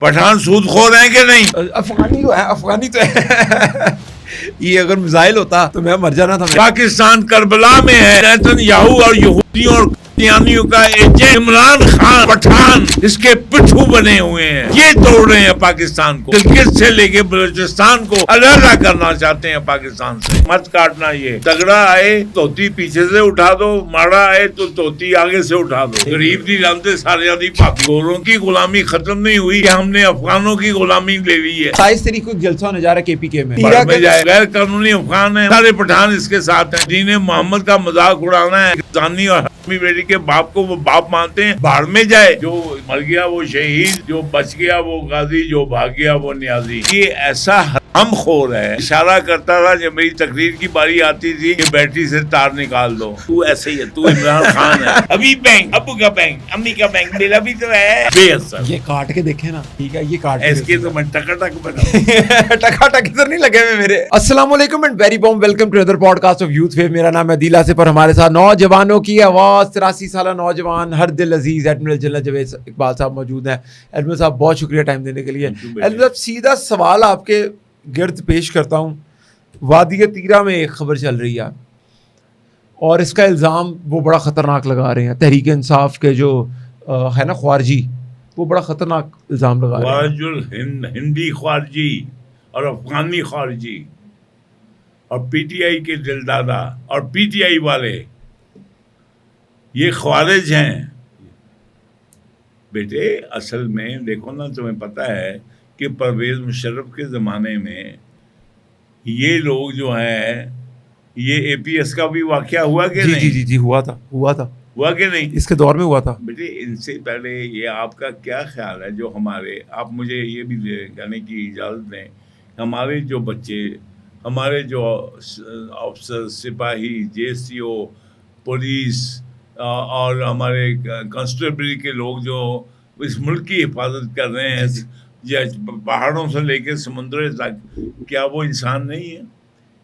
پٹھان سود خور ہیں کہ نہیں؟ افغانی تو ہے، افغانی تو ہے یہ اگر میزائل ہوتا تو میں مر جانا تھا۔ پاکستان کربلا میں ہے، نیتن یاہو اور یہودیوں اور قادیانیوں کا ایجنٹ عمران خان پٹھان اس کے پٹھو بنے ہوئے ہیں، یہ توڑ رہے ہیں پاکستان کو، گلگت سے لے کے بلوچستان کو علیحدہ کرنا چاہتے ہیں پاکستان سے۔ مت کاٹنا، یہ تگڑا آئے توتی پیچھے سے اٹھا دو، ماڑا آئے تو توتی آگے سے اٹھا دو۔ غریب دی لانتے سارے دی پاک، گوروں کی غلامی ختم نہیں ہوئی کہ ہم نے افغانوں کی غلامی لے لی ہے۔ 27 تاریخ کو جلسہ ہونے جا رہا ہے کے پی کے میں، غیر قانونی افغان ہیں، سارے پٹھان اس کے ساتھ ہیں۔ دین محمد کا مذاق اڑانا ہے، زانی اور حرمی بیٹی کے باپ کو وہ باپ مانتے ہیں، باہر میں جائے، جو مر گیا وہ شہید، جو بچ گیا وہ غازی، جو بھاگ گیا وہ نیازی۔ یہ ایسا حرام خور ہے، اشارہ کرتا تھا جب میری تقریر کی باری آتی تھی کہ بیٹری سے تار نکال دو، تو ایسے ہی ہے، تو عمران خان ہے۔ ابھی بینک، ابو کا بینک، امی کا بینک، میرا بھی تو ہے۔ بے اثر، یہ کاٹ کے دیکھیں نا، ٹھیک ہے، یہ کاٹ اس کے تو میں ٹکا ٹک بنا ٹکا ٹک ادھر نہیں لگے ہوئے میرے۔ السلام علیکم and very warm welcome to other podcast of youth view. میرا نام ہے دل آصف اور ہمارے ساتھ نوجوانوں کی آواز، 83 سالہ نوجوان، ہر دل عزیز ایڈمرل جنرل جاوید اقبال صاحب موجود ہیں۔ ایڈمرل صاحب بہت شکریہ ٹائم دینے کے لیے۔ ایڈمرل صاحب سیدھا سوال آپ کے گرد پیش کرتا ہوں۔ وادی تیرہ میں ایک خبر چل رہی ہے اور اس کا الزام وہ بڑا خطرناک لگا رہے ہیں، تحریک انصاف کے جو ہے نا خارجی، وہ بڑا خطرناک الزام لگا رہے ہیں۔ خارج ہندی خارجی اور افغانی خارجی اور پی ٹی آئی کے دلدادہ اور پی ٹی آئی والے، یہ خوارج ہیں بیٹے۔ اصل میں دیکھو نا، تمہیں پتہ ہے کہ پرویز مشرف کے زمانے میں یہ لوگ جو ہیں، یہ اے پی ایس کا بھی واقعہ ہوا کہ نہیں؟ جی ہوا تھا ہوا کہ نہیں؟ اس کے دور میں ہوا تھا بیٹے۔ ان سے پہلے یہ آپ کا کیا خیال ہے، جو ہمارے، آپ مجھے یہ بھی کہنے کی اجازت دیں، ہمارے جو بچے، ہمارے جو افسر، سپاہی، جے سی او، پولیس اور ہمارے کانسٹیبلری کے لوگ جو اس ملک کی حفاظت کر رہے ہیں، پہاڑوں سے لے کے سمندر تک، کیا وہ انسان نہیں ہے؟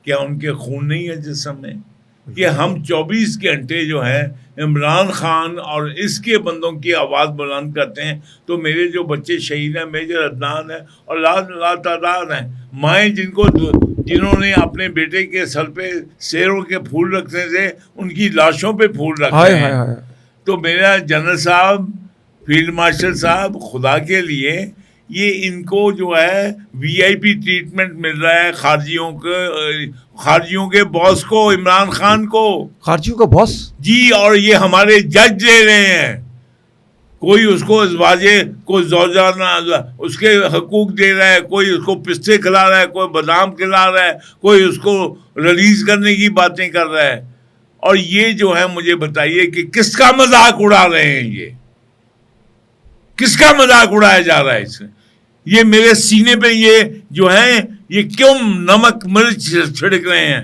کیا ان کے خون نہیں ہے جسم میں؟ کہ ہم 24 گھنٹے جو ہے عمران خان اور اس کے بندوں کی آواز بلند کرتے ہیں، تو میرے جو بچے شہید ہیں، میجر عدنان ہیں اور لا تعداد ہیں، مائیں جنہوں نے اپنے بیٹے کے سر پہ سیروں کے پھول رکھنے سے ان کی لاشوں پہ پھول رکھے ہیں۔ تو میرا جنرل صاحب، فیلڈ مارشل صاحب، خدا کے لیے یہ ان کو جو ہے وی آئی پی ٹریٹمنٹ مل رہا ہے خارجیوں کے باس کو، عمران خان کو، خارجیوں کا باس جی، اور یہ ہمارے جج دے رہے ہیں۔ کوئی اس کو ازواجے، کوئی زوجانہ اس کے حقوق دے رہا ہے، کوئی اس کو پستے کھلا رہا ہے، کوئی بادام کھلا رہا ہے، کوئی اس کو ریلیز کرنے کی باتیں کر رہا ہے۔ اور یہ جو ہے، مجھے بتائیے کہ کس کا مذاق اڑا رہے ہیں؟ یہ کس کا مذاق اڑایا جا رہا ہے اس میں؟ یہ میرے سینے پہ یہ جو ہیں، یہ کیوں نمک مرچ چھڑک رہے ہیں؟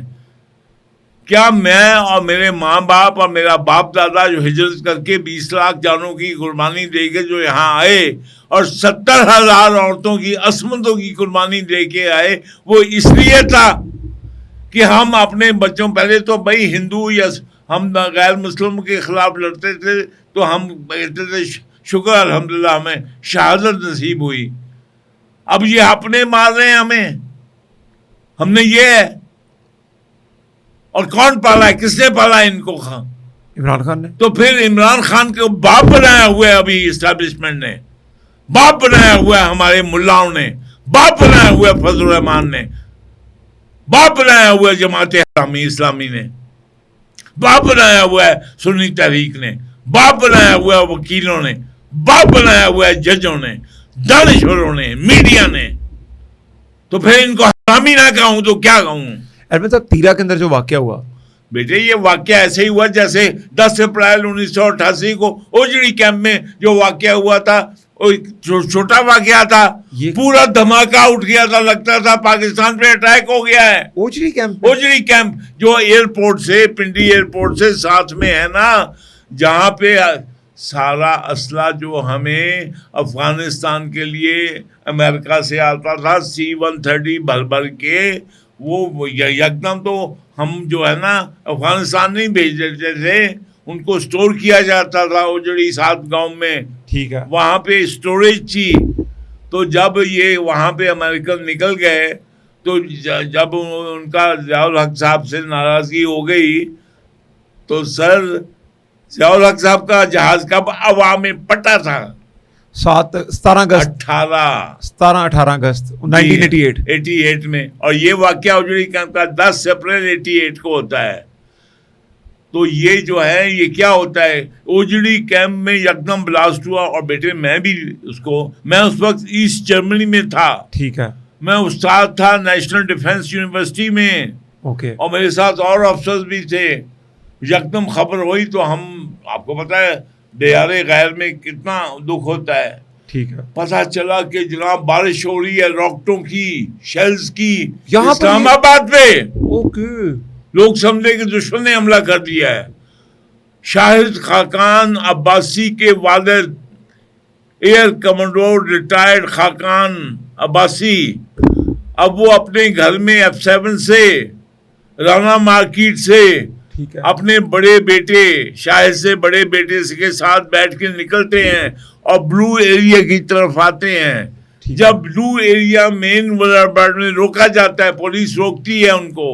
کیا میں اور میرے ماں باپ اور میرا باپ دادا جو ہجرت کر کے 20 لاکھ جانوں کی قربانی دے کے جو یہاں آئے اور 70,000 عورتوں کی عصمتوں کی قربانی دے کے آئے، وہ اس لیے تھا کہ ہم اپنے بچوں، پہلے تو بھائی ہندو یا ہم غیر مسلم کے خلاف لڑتے تھے، تو ہم کہتے تھے شکر الحمدللہ ہمیں شہادت نصیب ہوئی۔ اب یہ اپنے مار رہے ہیں ہمیں، ہم نے یہ ہے۔ اور کون پالا ہے؟ کس نے پالا ان کو؟ عمران خان نے۔ تو پھر عمران خان کو باپ بنایا ہوا ہے، ابھی اسٹیبلشمنٹ نے باپ بنایا ہوا ہے، ہمارے ملاؤں نے باپ بنایا ہوا ہے، فضل الرحمان نے باپ بنایا ہوا ہے، جماعت اسلامی نے باپ بنایا ہوا ہے، سنی تحریک نے باپ بنایا ہوا ہے، وکیلوں نے باپ بنایا ہوا ہے، ججوں نے، دانشوروں نے، میڈیا نے۔ تو پھر ان کو حرامی نہ کہوں تو کیا کہوں؟ ایڈمن صاحب، تیرہ کے اندر جو واقعہ ہوا بیٹے، یہ واقعہ ایسے ہی ہوا جیسے 10 اپریل 1988 کو اوجڑی کیمپ میں جو واقعہ ہوا تھا، چھوٹا واقعہ تھا، پورا دھماکہ اٹھ گیا تھا، لگتا تھا پاکستان پہ اٹیک ہو گیا ہے۔ اوجڑی کیمپ جو ایئرپورٹ سے، پنڈی ایئرپورٹ سے ساتھ میں ہے نا، جہاں پہ سارا اسلحہ جو ہمیں افغانستان کے لیے امریکہ سے آتا تھا، C-130 بھر کے، وہ یکدم تو ہم جو ہے نا افغانستان نہیں بھیج دیتے تھے، ان کو سٹور کیا جاتا تھا اوجڑی 7 گاؤں میں، ٹھیک ہے، وہاں پہ سٹوریج تھی۔ تو جب یہ وہاں پہ امریکن نکل گئے تو جب ان کا ضیاء الحق صاحب سے ناراضگی ہو گئی تو سر ضیاء الحق صاحب کا جہاز کب ہوا میں پٹا تھا؟ 17 اگست 18 اگست 1988 میں. اور یہ واقعہ اوجڑی کیمپ کا 10 اپریل 88 کو ہوتا ہے. تو یہ جو ہے یہ کیا ہوتا ہے, اوجڑی کیمپ میں یکدم بلاسٹ ہوا. اور بیٹے میں بھی میں اس وقت ایسٹ جرمنی میں تھا. ٹھیک ہے. میں استاد تھا نیشنل ڈیفنس یونیورسٹی میں. اوکے. اور میرے ساتھ اور افسر بھی تھے. یکدم خبر ہوئی تو ہم, آپ کو پتا ہے دیار غیر میں کتنا دکھ ہوتا ہے. ٹھیک ہے. پتا چلا کہ جناب بارش ہو رہی ہے راکٹوں کی, شیلز کی یہاں اسلام آباد پہ. اوکے. لوگ سمجھے کہ دشمن نے حملہ کر دیا ہے. شاہد خاقان عباسی کے والد ایئر کمانڈور ریٹائرڈ خاقان عباسی, اب وہ اپنے گھر میں F7 سے رانا مارکیٹ سے اپنے بڑے بیٹے شاہد سے بڑے بیٹے کے ساتھ بیٹھ کے نکلتے ہیں اور بلو ایریا کی طرف آتے ہیں. جب بلو ایریا مین بورڈ میں روکا جاتا ہے, پولیس روکتی ہے ان کو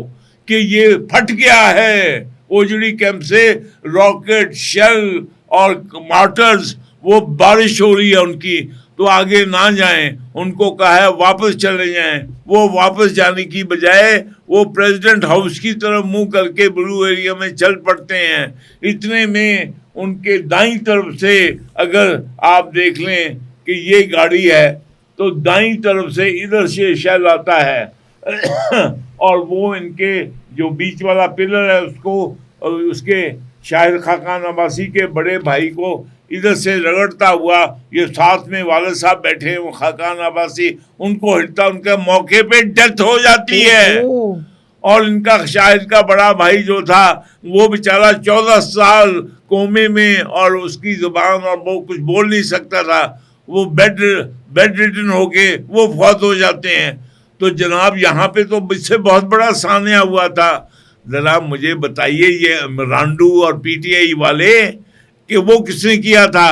کہ یہ پھٹ گیا ہے اوجڑی کیمپ سے راکٹ شیل اور مارٹرز, وہ بارش ہو رہی ہے ان کی, تو آگے نہ جائیں. ان کو کہا ہے واپس چلے جائیں. وہ واپس جانے کی بجائے وہ پریزیڈنٹ ہاؤس کی طرف منہ کر کے بلو ایریا میں چل پڑتے ہیں. اتنے میں ان کے دائیں طرف سے اگر آپ دیکھ لیں کہ یہ گاڑی ہے تو دائیں طرف سے ادھر سے شیل آتا ہے اور وہ ان کے جو بیچ والا پلر ہے اس کو, اس کے شاہد خاقان عباسی کے بڑے بھائی کو ادھر سے رگڑتا ہوا, یہ ساتھ میں والد صاحب بیٹھے ہیں وہ خاقان عباسی, ان کو ہٹتا, ان کے موقع پہ ڈیتھ ہو جاتی ہے. اور ان کا شاہد کا بڑا بھائی جو تھا وہ بیچارہ 14 سال کومے میں, اور اس کی زبان اور وہ کچھ بول نہیں سکتا تھا, وہ بیڈ ریڈن ہو کے وہ فوت ہو جاتے ہیں. تو جناب یہاں پہ تو اس سے بہت بڑا سانحہ ہوا تھا. ذرا مجھے بتائیے یہ رانڈو اور پی ٹی آئی والے کہ وہ کس نے کیا تھا؟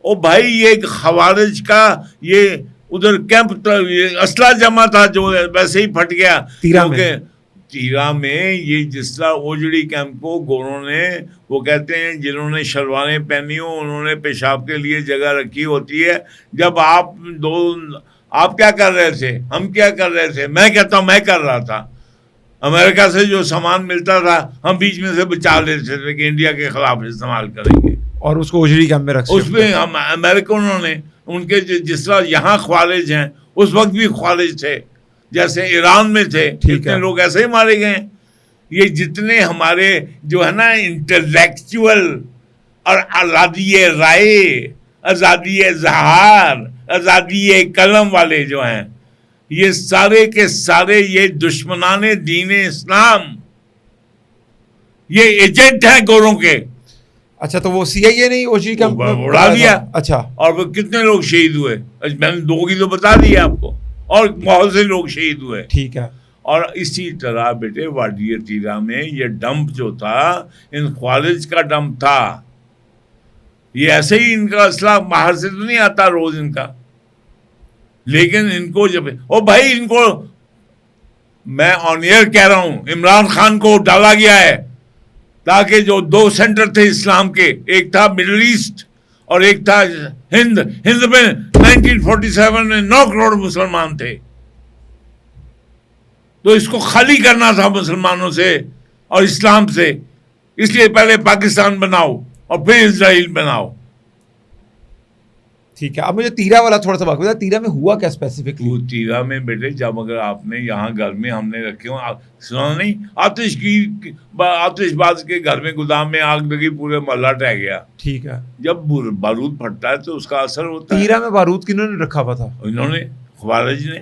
او بھائی یہ خوارج کا یہ ادھر کیمپ اسلحہ جمع تھا جو ویسے ہی پھٹ گیا. تیرا میں یہ جس طرح اوجڑی کیمپ کو گوروں نے, وہ کہتے ہیں جنہوں نے شلواریں پہنی ہو انہوں نے پیشاب کے لیے جگہ رکھی ہوتی ہے. جب آپ کیا کر رہے تھے, ہم کیا کر رہے تھے؟ میں کہتا ہوں میں کر رہا تھا. امریکہ سے جو سامان ملتا تھا ہم بیچ میں سے بچا لیتے تھے کہ انڈیا کے خلاف استعمال کریں گے, اور اس کو اوجڑی کیمپ میں رکھ, اس میں ہم امریکنوں نے ان کے جس طرح یہاں خوارج ہیں اس وقت بھی خوارج تھے جیسے ایران میں تھے. کتنے لوگ ایسے ہی مارے گئے. یہ جتنے ہمارے جو ہے نا انٹلیکچوئل اور آزادی رائے, آزادی اظہار, آزادی قلم والے جو ہیں, یہ سارے کے سارے یہ دشمنان دین اسلام, یہ ایجنٹ ہیں گوروں کے. اچھا تو وہ CIA نہیں اوجڑی کیمپ اڑا دیا. اچھا, اور وہ کتنے لوگ شہید ہوئے میں نے 2 کی تو بتا دی آپ کو, اور بہت سے لوگ شہید ہوئے. ٹھیک ہے. اور اسی طرح بیٹے وادی تیرا میں یہ ڈمپ جو تھا ان خوارج کا ڈمپ تھا. یہ ایسے ہی ان کا اسلحہ باہر سے تو نہیں آتا روز ان کا, لیکن ان کو جب بھائی ان کو میں آن ایئر کہہ رہا ہوں عمران خان کو ڈالا گیا ہے تاکہ جو 2 سینٹر تھے اسلام کے, ایک تھا مڈل ایسٹ اور ایک تھا ہند. ہند میں 1947 میں 9 کروڑ مسلمان تھے, تو اس کو خالی کرنا تھا مسلمانوں سے اور اسلام سے. اس لیے پہلے پاکستان بناؤ اور پھر اسرائیل بناؤ. ٹھیک ہے. اب مجھے تیرا والا تھوڑا سا بتا, تیرا میں ہوا کیا اسپیسیفکلی؟ وہ تیرا میں بیٹے جب اگر آپ نے یہاں گھر میں ہم نے رکھے ہوں, سنا نہیں آتش باز کے گھر میں گودام میں آگ لگی پورے محلہ ٹہ گیا. ٹھیک ہے. جب بارود پھٹتا ہے تو اس کا اثر ہوتا ہے. تیرا میں بارود کنہوں نے رکھا ہوا تھا؟ انہوں نے, خوارج نے,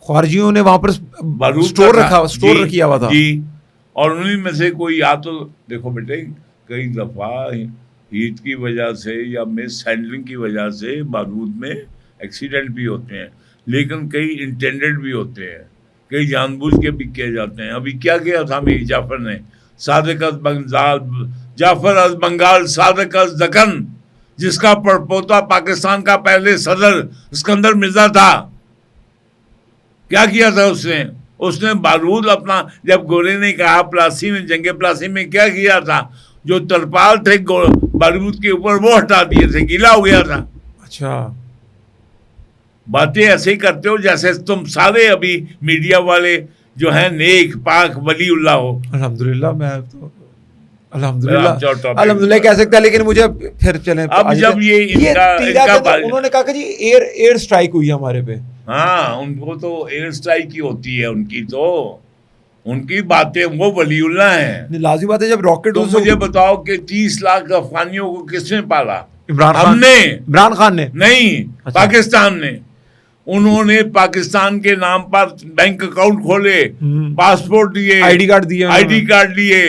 خارجیوں نے وہاں پر بارود سٹور رکھا ہوا تھا. جی, اور انہیں میں سے کوئی یا تو دیکھو بیٹے کئی دفعہ ہیٹ کی وجہ سے یا مس ہینڈلنگ کی وجہ سے بارود میں ایکسیڈنٹ بھی ہوتے ہیں, لیکن کئی انٹینڈڈ بھی ہوتے ہیں, کئی جان بوجھ کے بھی کیے جاتے ہیں. ابھی کیا کیا تھا میر جعفر نے, صادق از بنگال, جعفر از بنگال صادق از دکن, جس کا پڑپوتا پاکستان کا پہلے صدر اسکندر مرزا تھا. کیا کیا تھا اس نے بارود اپنا, جب گورے نے کہا پلاسی میں, جنگ پلاسی میں کیا کیا تھا, جو ترپال تھے بارود کے اوپر وہ ہٹا دیے تھے, گیلا ہو گیا تھا. اچھا, باتیں ایسے ہی کرتے ہو جیسے تم سارے ابھی میڈیا والے جو ہیں نیک پاک ولی اللہ ہو. الحمدللہ, میں تو الحمدللہ کہہ سکتا ہے, لیکن مجھے پھر چلیں اب جب یہ انہوں نے کہا کہ جی ایئر اسٹرائک ہوئی ہمارے پہ. ہاں, ان کو تو ایئر اسٹرائک ہی ہوتی ہے, ان کی باتیں, وہ ولی اللہ ہیں. لازمی بات ہے جب راکٹ. تو مجھے بتاؤ کہ 30 لاکھ افغانیوں کو کس نے پالا؟ عمران خان نے نہیں, پاکستان نے. انہوں نے پاکستان کے نام پر بینک اکاؤنٹ کھولے, پاسپورٹ دیے, آئی ڈی کارڈ لیے,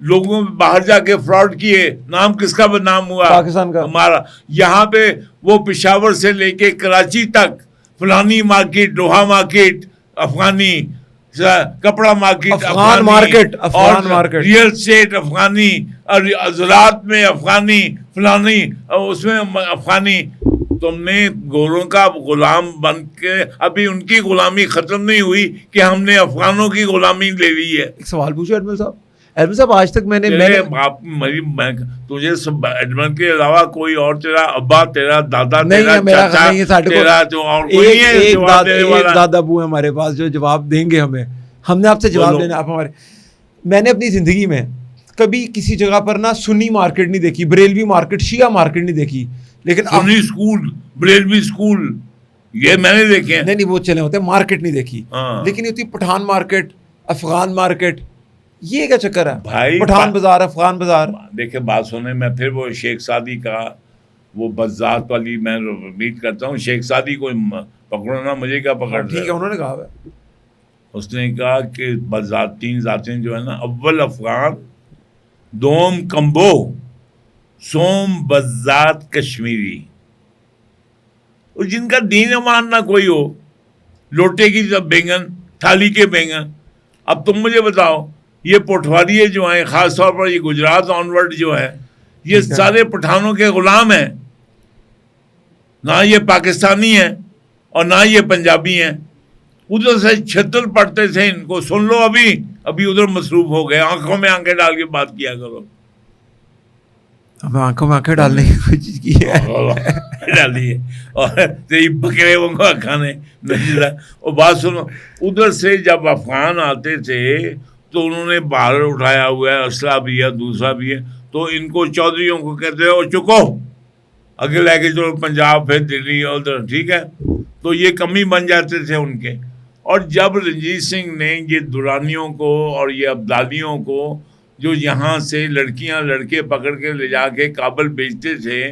لوگوں باہر جا کے فراڈ کیے. نام کس کا بدنام ہوا؟ پاکستان کا. ہمارا. یہاں پہ وہ پشاور سے لے کے کراچی تک فلانی مارکیٹ, لوہا مارکیٹ افغانی, کپڑا market Afghani, real estate Afghani, اور زراعت میں افغانی, فلانی اس میں افغانی. تم نے گوروں کا غلام بن کے, ابھی ان کی غلامی ختم نہیں ہوئی کہ ہم نے افغانوں کی غلامی لے لی ہے. ایک سوال پوچھو ایڈمن صاحب, آج تک میں نے تجھے ایڈمن کے علاوہ کوئی اور تیرا ابا, تیرا دادا, تیرا چاچا, تیرا جو اور کوئی نہیں ہے جواب دینے والا؟ ایک دادا ابو ہے ہمارے پاس جو جواب دیں گے ہمیں. ہم نے آپ سے جواب دینا, آپ ہمارے. میں نے اپنی زندگی میں کبھی کسی جگہ پر نہ سنی مارکیٹ نہیں دیکھی, بریلوی مارکیٹ, شیعہ مارکیٹ نہیں دیکھی, لیکن سنی اسکول, بریلوی اسکول یہ میں نے دیکھے. نہیں, وہ چلے ہوتے, مارکیٹ نہیں دیکھی. لیکن یہ ہوتی پٹھان مارکیٹ, افغان مارکیٹ, یہ کیا چکر ہے بھائی؟ پٹھان بازار, افغان بازار. دیکھیں بات سنیں, میں پھر وہ شیخ سعدی کا وہ بذات والی میں امید کرتا ہوں. شیخ سعدی کو پکڑو نا, مجھے کیا پکڑ. ٹھیک ہے, انہوں نے کہا ہے, اس نے کہا کہ بذات 3 ذاتیں جو ہے نا, اول افغان, دوم کمبو, سوم بذات کشمیری. اور جن کا دین ایمان نہ کوئی ہو, لوٹے کی سب بینگن, تھالی کے بینگن. اب تم مجھے بتاؤ, یہ پٹھواریے جو ہیں, خاص طور پر یہ گجرات آنورڈ جو ہے, یہ سارے پٹھانوں کے غلام ہیں. نہ یہ پاکستانی ہیں اور نہ یہ پنجابی ہیں. ادھر سے چھتر پڑتے تھے ان کو. سن لو, ابھی ادھر مصروف ہو گئے. آنکھوں میں آنکھیں ڈال کے بات کیا کرو. اب آنکھوں میں آنکھیں ڈالنے کی کوشش کی ہے ڈالیے, اور تیری بکرے وہ کھانے. اور بات سنو, ادھر سے جب افغان آتے تھے تو انہوں نے باہر اٹھایا ہوا ہے, اسلحہ بھی ہے, دوسرا بھی ہے. تو ان کو چودھریوں کو کہتے ہو چکو, آگے لے کے چلو پنجاب, پھر دلی, اور ادھر. ٹھیک ہے, تو یہ کمی بن جاتے تھے ان کے. اور جب رنجیت سنگھ نے یہ درانیوں کو اور یہ ابدالیوں کو جو یہاں سے لڑکیاں لڑکے پکڑ کے لے جا کے کابل بیچتے تھے,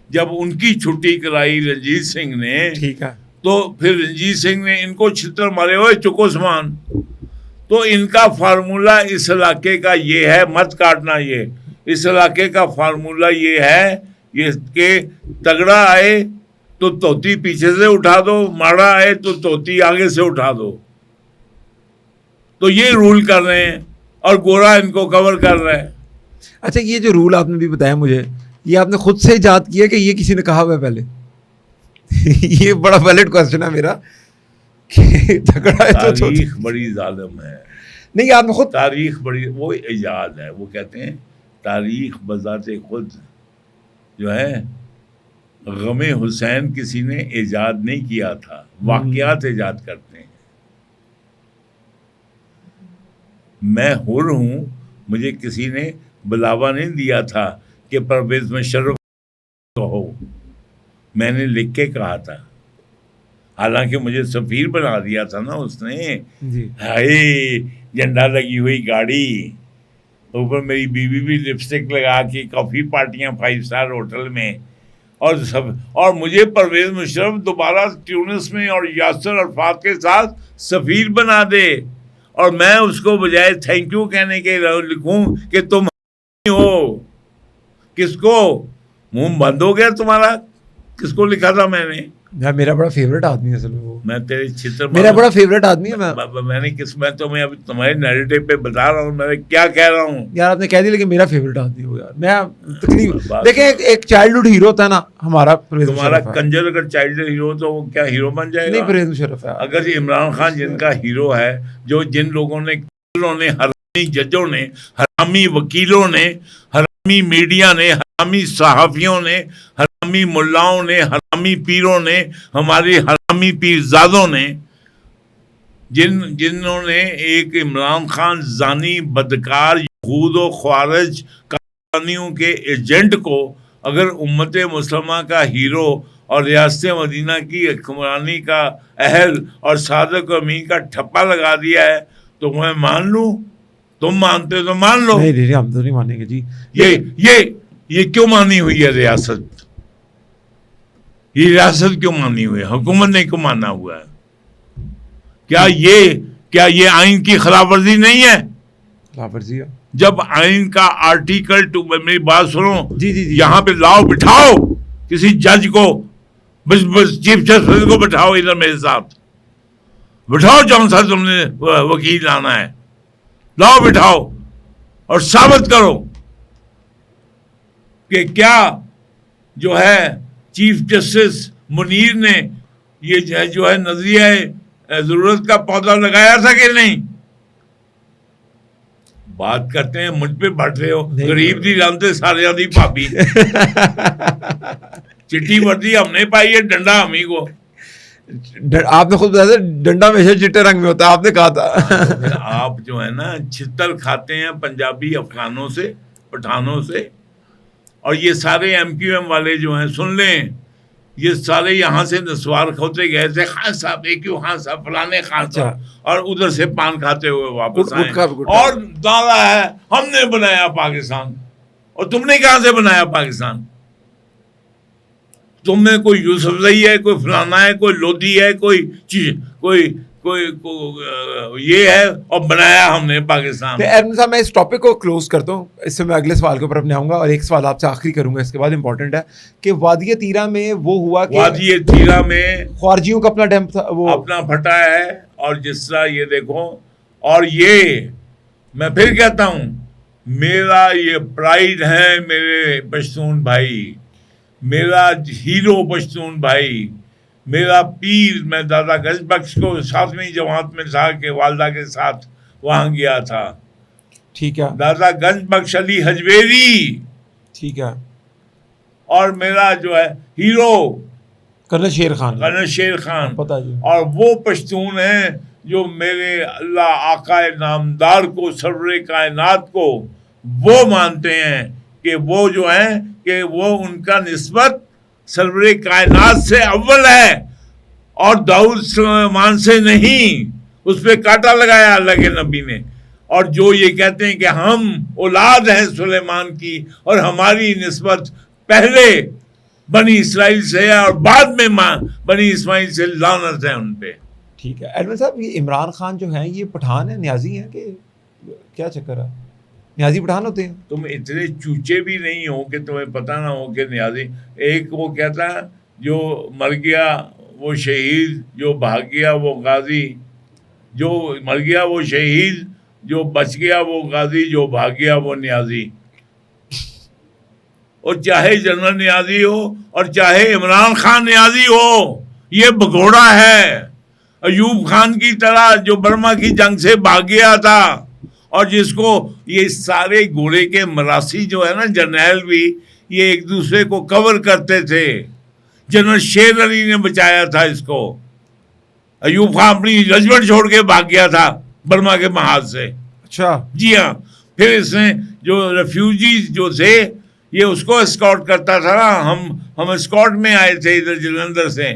جب ان کی چھٹی کرائی رنجیت سنگھ نے, ٹھیک ہے, تو پھر رنجیت سنگھ نے ان کو چھتر مارے ہوئے, چکو سامان. تو ان کا فارمولہ اس علاقے کا یہ ہے, مت کاٹنا, یہ اس علاقے کا فارمولہ یہ ہے یہ کہ تگڑا آئے تو توتی پیچھے سے اٹھا دو, ماڑا آئے تو توتی آگے سے اٹھا دو. تو یہ رول کر رہے ہیں اور گورا ان کو کور کر رہا ہے. اچھا, یہ جو رول آپ نے بھی بتایا مجھے, یہ آپ نے خود سے ایجاد کیا کہ یہ کسی نے کہا ہوا ہے پہلے؟ یہ بڑا ویلڈ کوسچن ہے میرا کہ تگڑا ہے تو تاریخ بڑی ظالم ہے. نہیں, آپ نے خود تاریخ بڑی, وہ ایجاد ہے. وہ کہتے ہیں تاریخ بذات خود جو ہے, غم حسین کسی نے ایجاد نہیں کیا تھا, واقعات ایجاد کرتے ہیں. میں حر ہوں, مجھے کسی نے بلاوا نہیں دیا تھا کہ پرویز مشرف کہو, میں نے لکھ کے کہا تھا. حالانکہ مجھے سفیر بنا دیا تھا نا اس نے. ہائے, جھنڈا لگی ہوئی گاڑی, اوپر میری بیوی بھی لپسٹک لگا کے, کافی پارٹیاں 5 اسٹار ہوٹل میں, اور سب. اور مجھے پرویز مشرف دوبارہ ٹیونس میں اور یاسر عرفات کے ساتھ سفیر بنا دے, اور میں اس کو بجائے تھینک یو کہنے کے لکھوں کہ تم ہو. کس کو؟ منہ بند ہو گیا تمہارا. کس کو لکھا تھا میں نے؟ میرا بڑا فیوریٹ آدمی ہے اصل میں وہ. میں تیرے چھتر میرا بڑا فیوریٹ آدمی ہے. میں نے کس میں تمہیں ابھی تمہارے نیریٹو پہ بتا رہا ہوں, میں کیا کہہ رہا ہوں یار. آپ نے کہہ دیا لیکن میرا فیوریٹ آدمی ہو یار. میں تکلیف دیکھیں ایک چائلڈہڈ ہیرو تھا نا ہمارا, تمہارا کنجر اگر چائلڈ ہیرو تو وہ کیا ہیرو بن جائے گا؟ نہیں, پرویز مشرف ہے. اگر یہ عمران خان جن کا ہیرو ہے, جو جن لوگوں نے حرامی ججوں نے, حرامی وکیلوں نے, حرامی میڈیا نے, حرامی صحافیوں نے, حرامی ملاؤں نے, حرامی پیروں نے, ہماری حرامی پیرزادوں نے, جنہوں نے ایک عمران خان زانی بدکار یہود و خوارج قانیوں کے ایجنٹ کو اگر امت مسلمہ کا ہیرو اور ریاست مدینہ کی حکمرانی کا اہل اور صادق و امین کا ٹھپا لگا دیا ہے تو میں مان لوں. تم مانتے تو مان لو. نہیں ہم تو نہیں مانیں گے جی. یہ کیوں مانی ہوئی ہے ریاست؟ یہ ریاست کیوں مانی ہوئی ہے؟ حکومت نے کیوں مانا ہوا ہے؟ کیا یہ آئین کی خلاف ورزی نہیں ہے؟ خلاف ورزی ہے. جب آئین کا آرٹیکل میری بات سنو, جی یہاں پہ لاؤ بٹھاؤ کسی جج کو, بس چیف جسٹس کو بٹھاؤ ادھر میرے ساتھ, بٹھاؤ جون سا تم نے وکیل لانا ہے, لاؤ بٹھاؤ اور ثابت کرو کہ کیا جو ہے چیف جسٹس منیر نے یہ جو ہے نظریہ ضرورت کا پودا لگایا تھا کہ نہیں. بات کرتے ہیں مجھ پہ بٹ رہے ہو. غریب دی جانتے سارے دی بھابی چٹی وردی ہم نے پائی ہے, ڈنڈا ہم ہی کو. آپ نے خود بتایا تھا ڈنڈا ہمیشہ چٹے رنگ میں ہوتا ہے, آپ نے کہا تھا. آپ جو ہے نا چھتر کھاتے ہیں پنجابی افغانوں سے, پٹھانوں سے, اور یہ سارے ایم کیو ایم والے جو ہیں سن لیں, یہ سارے یہاں سے نسوار کھوتے گئے تھے, خان صاحب اے کیو خان صاحب فلانے خان صاحب, اور ادھر سے پان کھاتے ہوئے واپس آئے اور دعویٰ ہے ہم نے بنایا پاکستان. اور تم نے کہاں سے بنایا پاکستان؟ تم نے کوئی یوسف زئی ہے, کوئی فلانا ہے, کوئی لودھی ہے, کوئی چیز کوئی یہ ہے, اور بنایا ہم نے پاکستان. ارون صاحب میں اس ٹاپک کو کلوز کرتا ہوں, اس سے میں اگلے سوال کے اوپر اپنے آؤں گا, اور ایک سوال آپ سے آخری کروں گا اس کے بعد, امپورٹنٹ ہے کہ وادی تیرا میں وہ ہوا کہ وادی تیرا میں خارجیوں کا اپنا ڈیمپ تھا, وہ اپنا پھٹا ہے. اور جس طرح یہ دیکھو, اور یہ میں پھر کہتا ہوں, میرا یہ پرائیڈ ہے میرے پشتون بھائی, میرا ہیرو پشتون بھائی, میرا پیر. میں دادا گنج بخش کو 7ویں جماعت میں تھا کہ والدہ کے ساتھ وہاں گیا تھا. ٹھیک ہے, دادا گنج بخش علی حجویری. ٹھیک ہے. اور میرا جو ہے hero colonel Sher Khan. Colonel Sher Khan پتہ جی. اور وہ پشتون ہیں جو میرے اللہ آقا نامدار کو, سرور کائنات کو وہ مانتے ہیں کہ وہ جو ہیں کہ وہ ان کا نسبت سرور کائنات سے اول ہے, اور داؤد سلیمان سے نہیں. اس پہ کانٹا لگایا اللہ کے نبی نے. اور جو یہ کہتے ہیں کہ ہم اولاد ہیں سلیمان کی, اور ہماری نسبت پہلے بنی اسرائیل سے ہے اور بعد میں بنی اسماعیل سے, لعنت ہے ان پہ. ٹھیک ہے. ایڈمن صاحب یہ عمران خان جو ہیں یہ پٹھان ہیں, نیازی ہیں, کہ کیا چکر ہے؟ نیازی پٹھان ہوتے ہیں؟ تم اتنے چوچے بھی نہیں ہو کہ تمہیں پتہ نہ ہو کہ نیازی. ایک وہ کہتا جو مر گیا وہ شہید, جو بھاگ گیا وہ غازی, جو مر گیا وہ شہید, جو بچ گیا وہ غازی, جو بھاگ گیا وہ نیازی. اور چاہے جنرل نیازی ہو اور چاہے عمران خان نیازی ہو, یہ بھگوڑا ہے. ایوب خان کی طرح جو برما کی جنگ سے بھاگ گیا تھا, اور جس کو یہ سارے گھوڑے کے مراسی جو ہے نا جرنیل بھی, یہ ایک دوسرے کو کور کرتے تھے. جنرل شیر علی نے بچایا تھا اس کو. ایوب خان اپنی رجمنٹ چھوڑ کے بھاگ گیا تھا برما کے محاذ سے. اچھا جی ہاں. پھر اس نے جو ریفیوجیز جو تھے یہ اس کو اسکاٹ کرتا تھا نا, ہم اسکاٹ میں آئے تھے ادھر جلندر سے.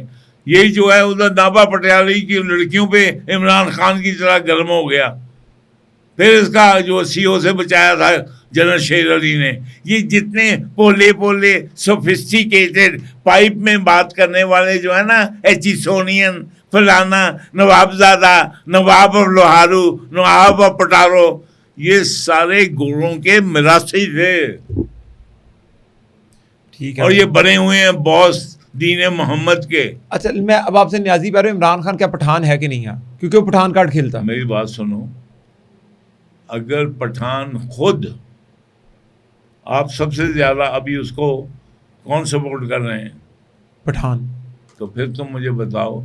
یہی جو ہے ادھر نابا پٹیالی کی لڑکیوں پہ عمران خان کی طرح گرم ہو گیا. پھر اس کا جو سی او سے بچایا تھا جنرل شیر علی نے. یہ جتنے پولے سوفسٹیکیٹڈ پائپ میں بات کرنے والے جو ہے نا, ایچیسونین, فلانا, نواب زادہ, نواب آف لوہارو, نواب آف پٹارو, یہ سارے گوروں کے مراثی تھے. ٹھیک ہے. اور یہ بنے ہوئے ہیں باس دین محمد کے. اچھا میں اب آپ سے نیازی پہ رہا ہوں, عمران خان کیا پٹھان ہے کہ نہیں ہے, کیونکہ وہ پٹھان کارڈ کھیلتا. میری بات سنو, اگر پٹھان خود, آپ سب سے زیادہ ابھی اس کو کون سپورٹ کر رہے ہیں؟ پٹھان. تو پھر تم مجھے بتاؤ,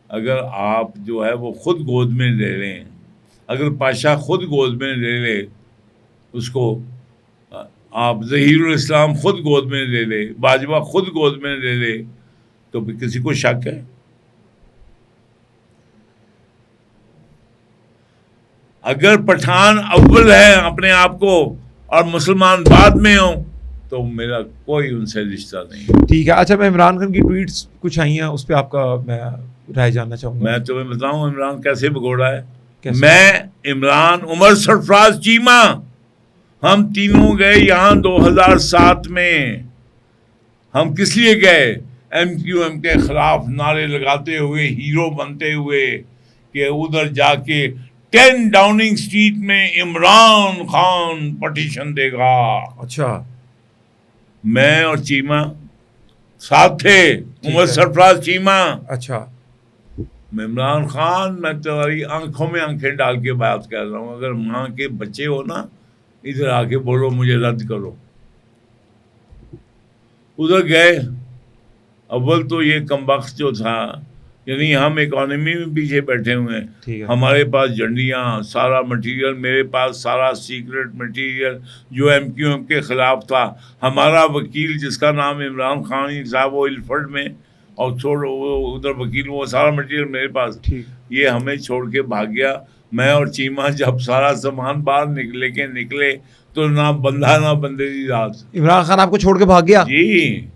اگر آپ جو ہے وہ خود گود میں لے لیں, اگر پاشا خود گود میں لے لے اس کو, آپ ظہیر الاسلام خود گود میں لے لے, باجوہ خود گود میں لے لے, تو پھر کسی کو شک ہے؟ اگر پٹھان اول ہے اپنے آپ کو اور مسلمان بعد میں ہوں تو میرا کوئی ان سے رشتہ نہیں. ٹھیک ہے. اچھا میں عمران خان کی ٹویٹس کچھ آئی ہیں, اس پہ آپ کا میں رائے جاننا چاہوں گا. میں تمہیں بتاؤں عمران کیسے بگوڑا ہے. میں, عمران, عمر سرفراز چیمہ, ہم تینوں گئے یہاں 2007 میں. ہم کس لیے گئے؟ ایم کیو ایم کے خلاف نعرے لگاتے ہوئے, ہیرو بنتے ہوئے, کہ ادھر جا کے 10 ڈاؤننگ اسٹریٹ میں عمران خان پٹیشن دے گا. اچھا. میں اور چیمہ ساتھ تھے, عمر سرفراز چیمہ. اچھا. میں عمران خان, میں تمہاری آنکھوں میں آنکھیں ڈال کے بات کر رہا ہوں, اگر ماں کے بچے ہو نا ادھر آ کے بولو مجھے رد کرو. ادھر گئے, اول تو یہ کمبخت جو تھا, یعنی ہم اکانومی میں پیچھے بیٹھے ہوئے ہیں, ہمارے پاس جھنڈیاں, سارا مٹیریل, میرے پاس سارا سیکرٹ مٹیریل جو ایم کیو ایم کے خلاف تھا. ہمارا وکیل جس کا نام عمران خان صاحب, وہ الفرڈ میں, اور وہ ادھر وکیل, وہ سارا مٹیریل میرے پاس. یہ ہمیں چھوڑ کے بھاگ گیا. میں اور چیمہ جب سارا سامان باہر نکلے تو نہ بندہ نہ بندے کی رات. عمران خان آپ کو چھوڑ کے بھاگ گیا؟ جی.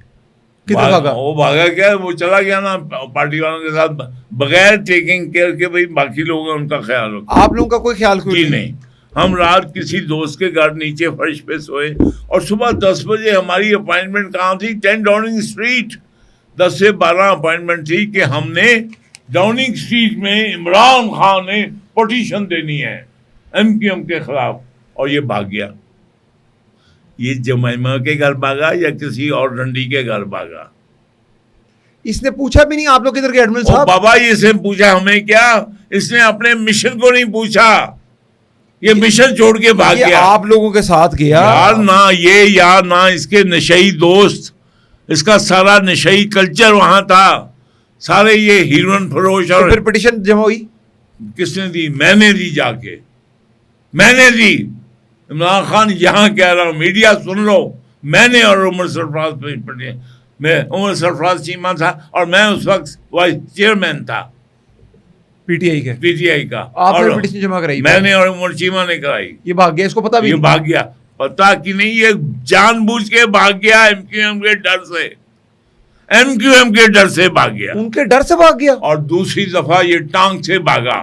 کدھر بھاگا؟ وہ بھاگا کیا, وہ چلا گیا نا پارٹی والوں کے ساتھ, بغیر ٹیکنگ کیئر کے بھائی باقی لوگ ان کا خیال رکھو. آپ لوگوں کا کوئی خیال جی نہیں. ہم رات کسی دوست کے گھر نیچے فرش پہ سوئے, اور صبح 10 بجے ہماری اپائنٹمنٹ کہاں تھی؟ 10 ڈاؤننگ اسٹریٹ. 10 سے 12 اپائنٹمنٹ تھی کہ ہم نے ڈاؤننگ اسٹریٹ میں عمران خان نے پٹیشن دینی ہے ایم کیو ایم کے خلاف, اور یہ بھاگ گیا. یہ جمائمہ کے گھر بھاگا یا کسی اور ڈنڈی کے گھر بھاگا؟ اس نے پوچھا بھی نہیں آپ لوگ ادھر کے ایڈمن صاحب؟ بابا اس نے پوچھا ہمیں کیا, اس نے اپنے مشن کو نہیں پوچھا, یہ مشن چھوڑ کے بھاگ گیا. آپ لوگوں کے ساتھ گیا یار, نہ یہ یار نہ اس کے نشئی دوست, اس کا سارا نشئی کلچر وہاں تھا, سارے یہ ہیروئن فروش. اور پھر پٹیشن جمع ہوئی کس نے دی؟ میں نے دی, جا کے میں نے دی. عمران خان یہاں کہہ رہا ہوں, میڈیا سن لو, میں نے اور عمر سرفراز میں, عمر سرفراز چیمہ تھا, اور میں اس وقت وائس چیئرمین تھا پی ٹی آئی کا. آپ نے پٹیشن جمع کرائی؟ میں نے اور عمر چیمہ نے کرائی. یہ بھاگ گیا, اس کو پتا بھی؟ یہ بھاگ گیا. پتا کہ نہیں, یہ جان بوجھ کے بھاگ گیا ایم کیو ایم کے ڈر سے, ایم کیو ایم کے ڈر سے بھاگ گیا. ان کے ڈر سے بھاگ گیا؟ اور دوسری دفعہ یہ ٹانگ سے بھاگا.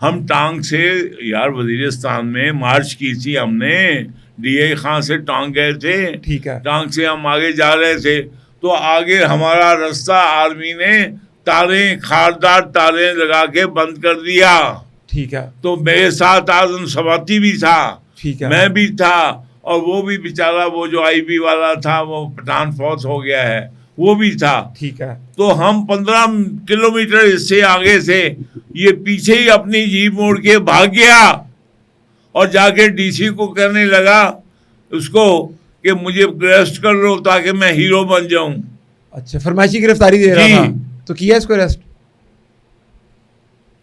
ہم ٹانگ سے یار وزیرستان میں مارچ کی تھی ہم نے, ڈی اے خان سے ٹانگ گئے تھے. ٹھیک ہے. ٹانگ سے ہم آگے جا رہے تھے تو آگے ہمارا راستہ آرمی نے تاریں, خاردار تاریں لگا کے بند کر دیا. ٹھیک ہے. تو میرے ساتھ اعظم سواتی بھی تھا, ٹھیک ہے, میں بھی تھا, اور وہ بھی بیچارہ وہ جو آئی بی والا تھا وہ پٹھان فوت ہو گیا ہے, وہ بھی تھا. ٹھیک ہے. تو ہم 15 کلومیٹر اس سے آگے سے, یہ پیچھے ہی اپنی جیپ موڑ کے بھاگ گیا, اور جا کے ڈی سی کو کہنے لگا اس کو کہ مجھے اریسٹ کر لو تاکہ میں ہیرو بن جاؤں. اچھا, فرمائشی گرفتاری دے رہا تھا, تو کیا اس کو اریسٹ؟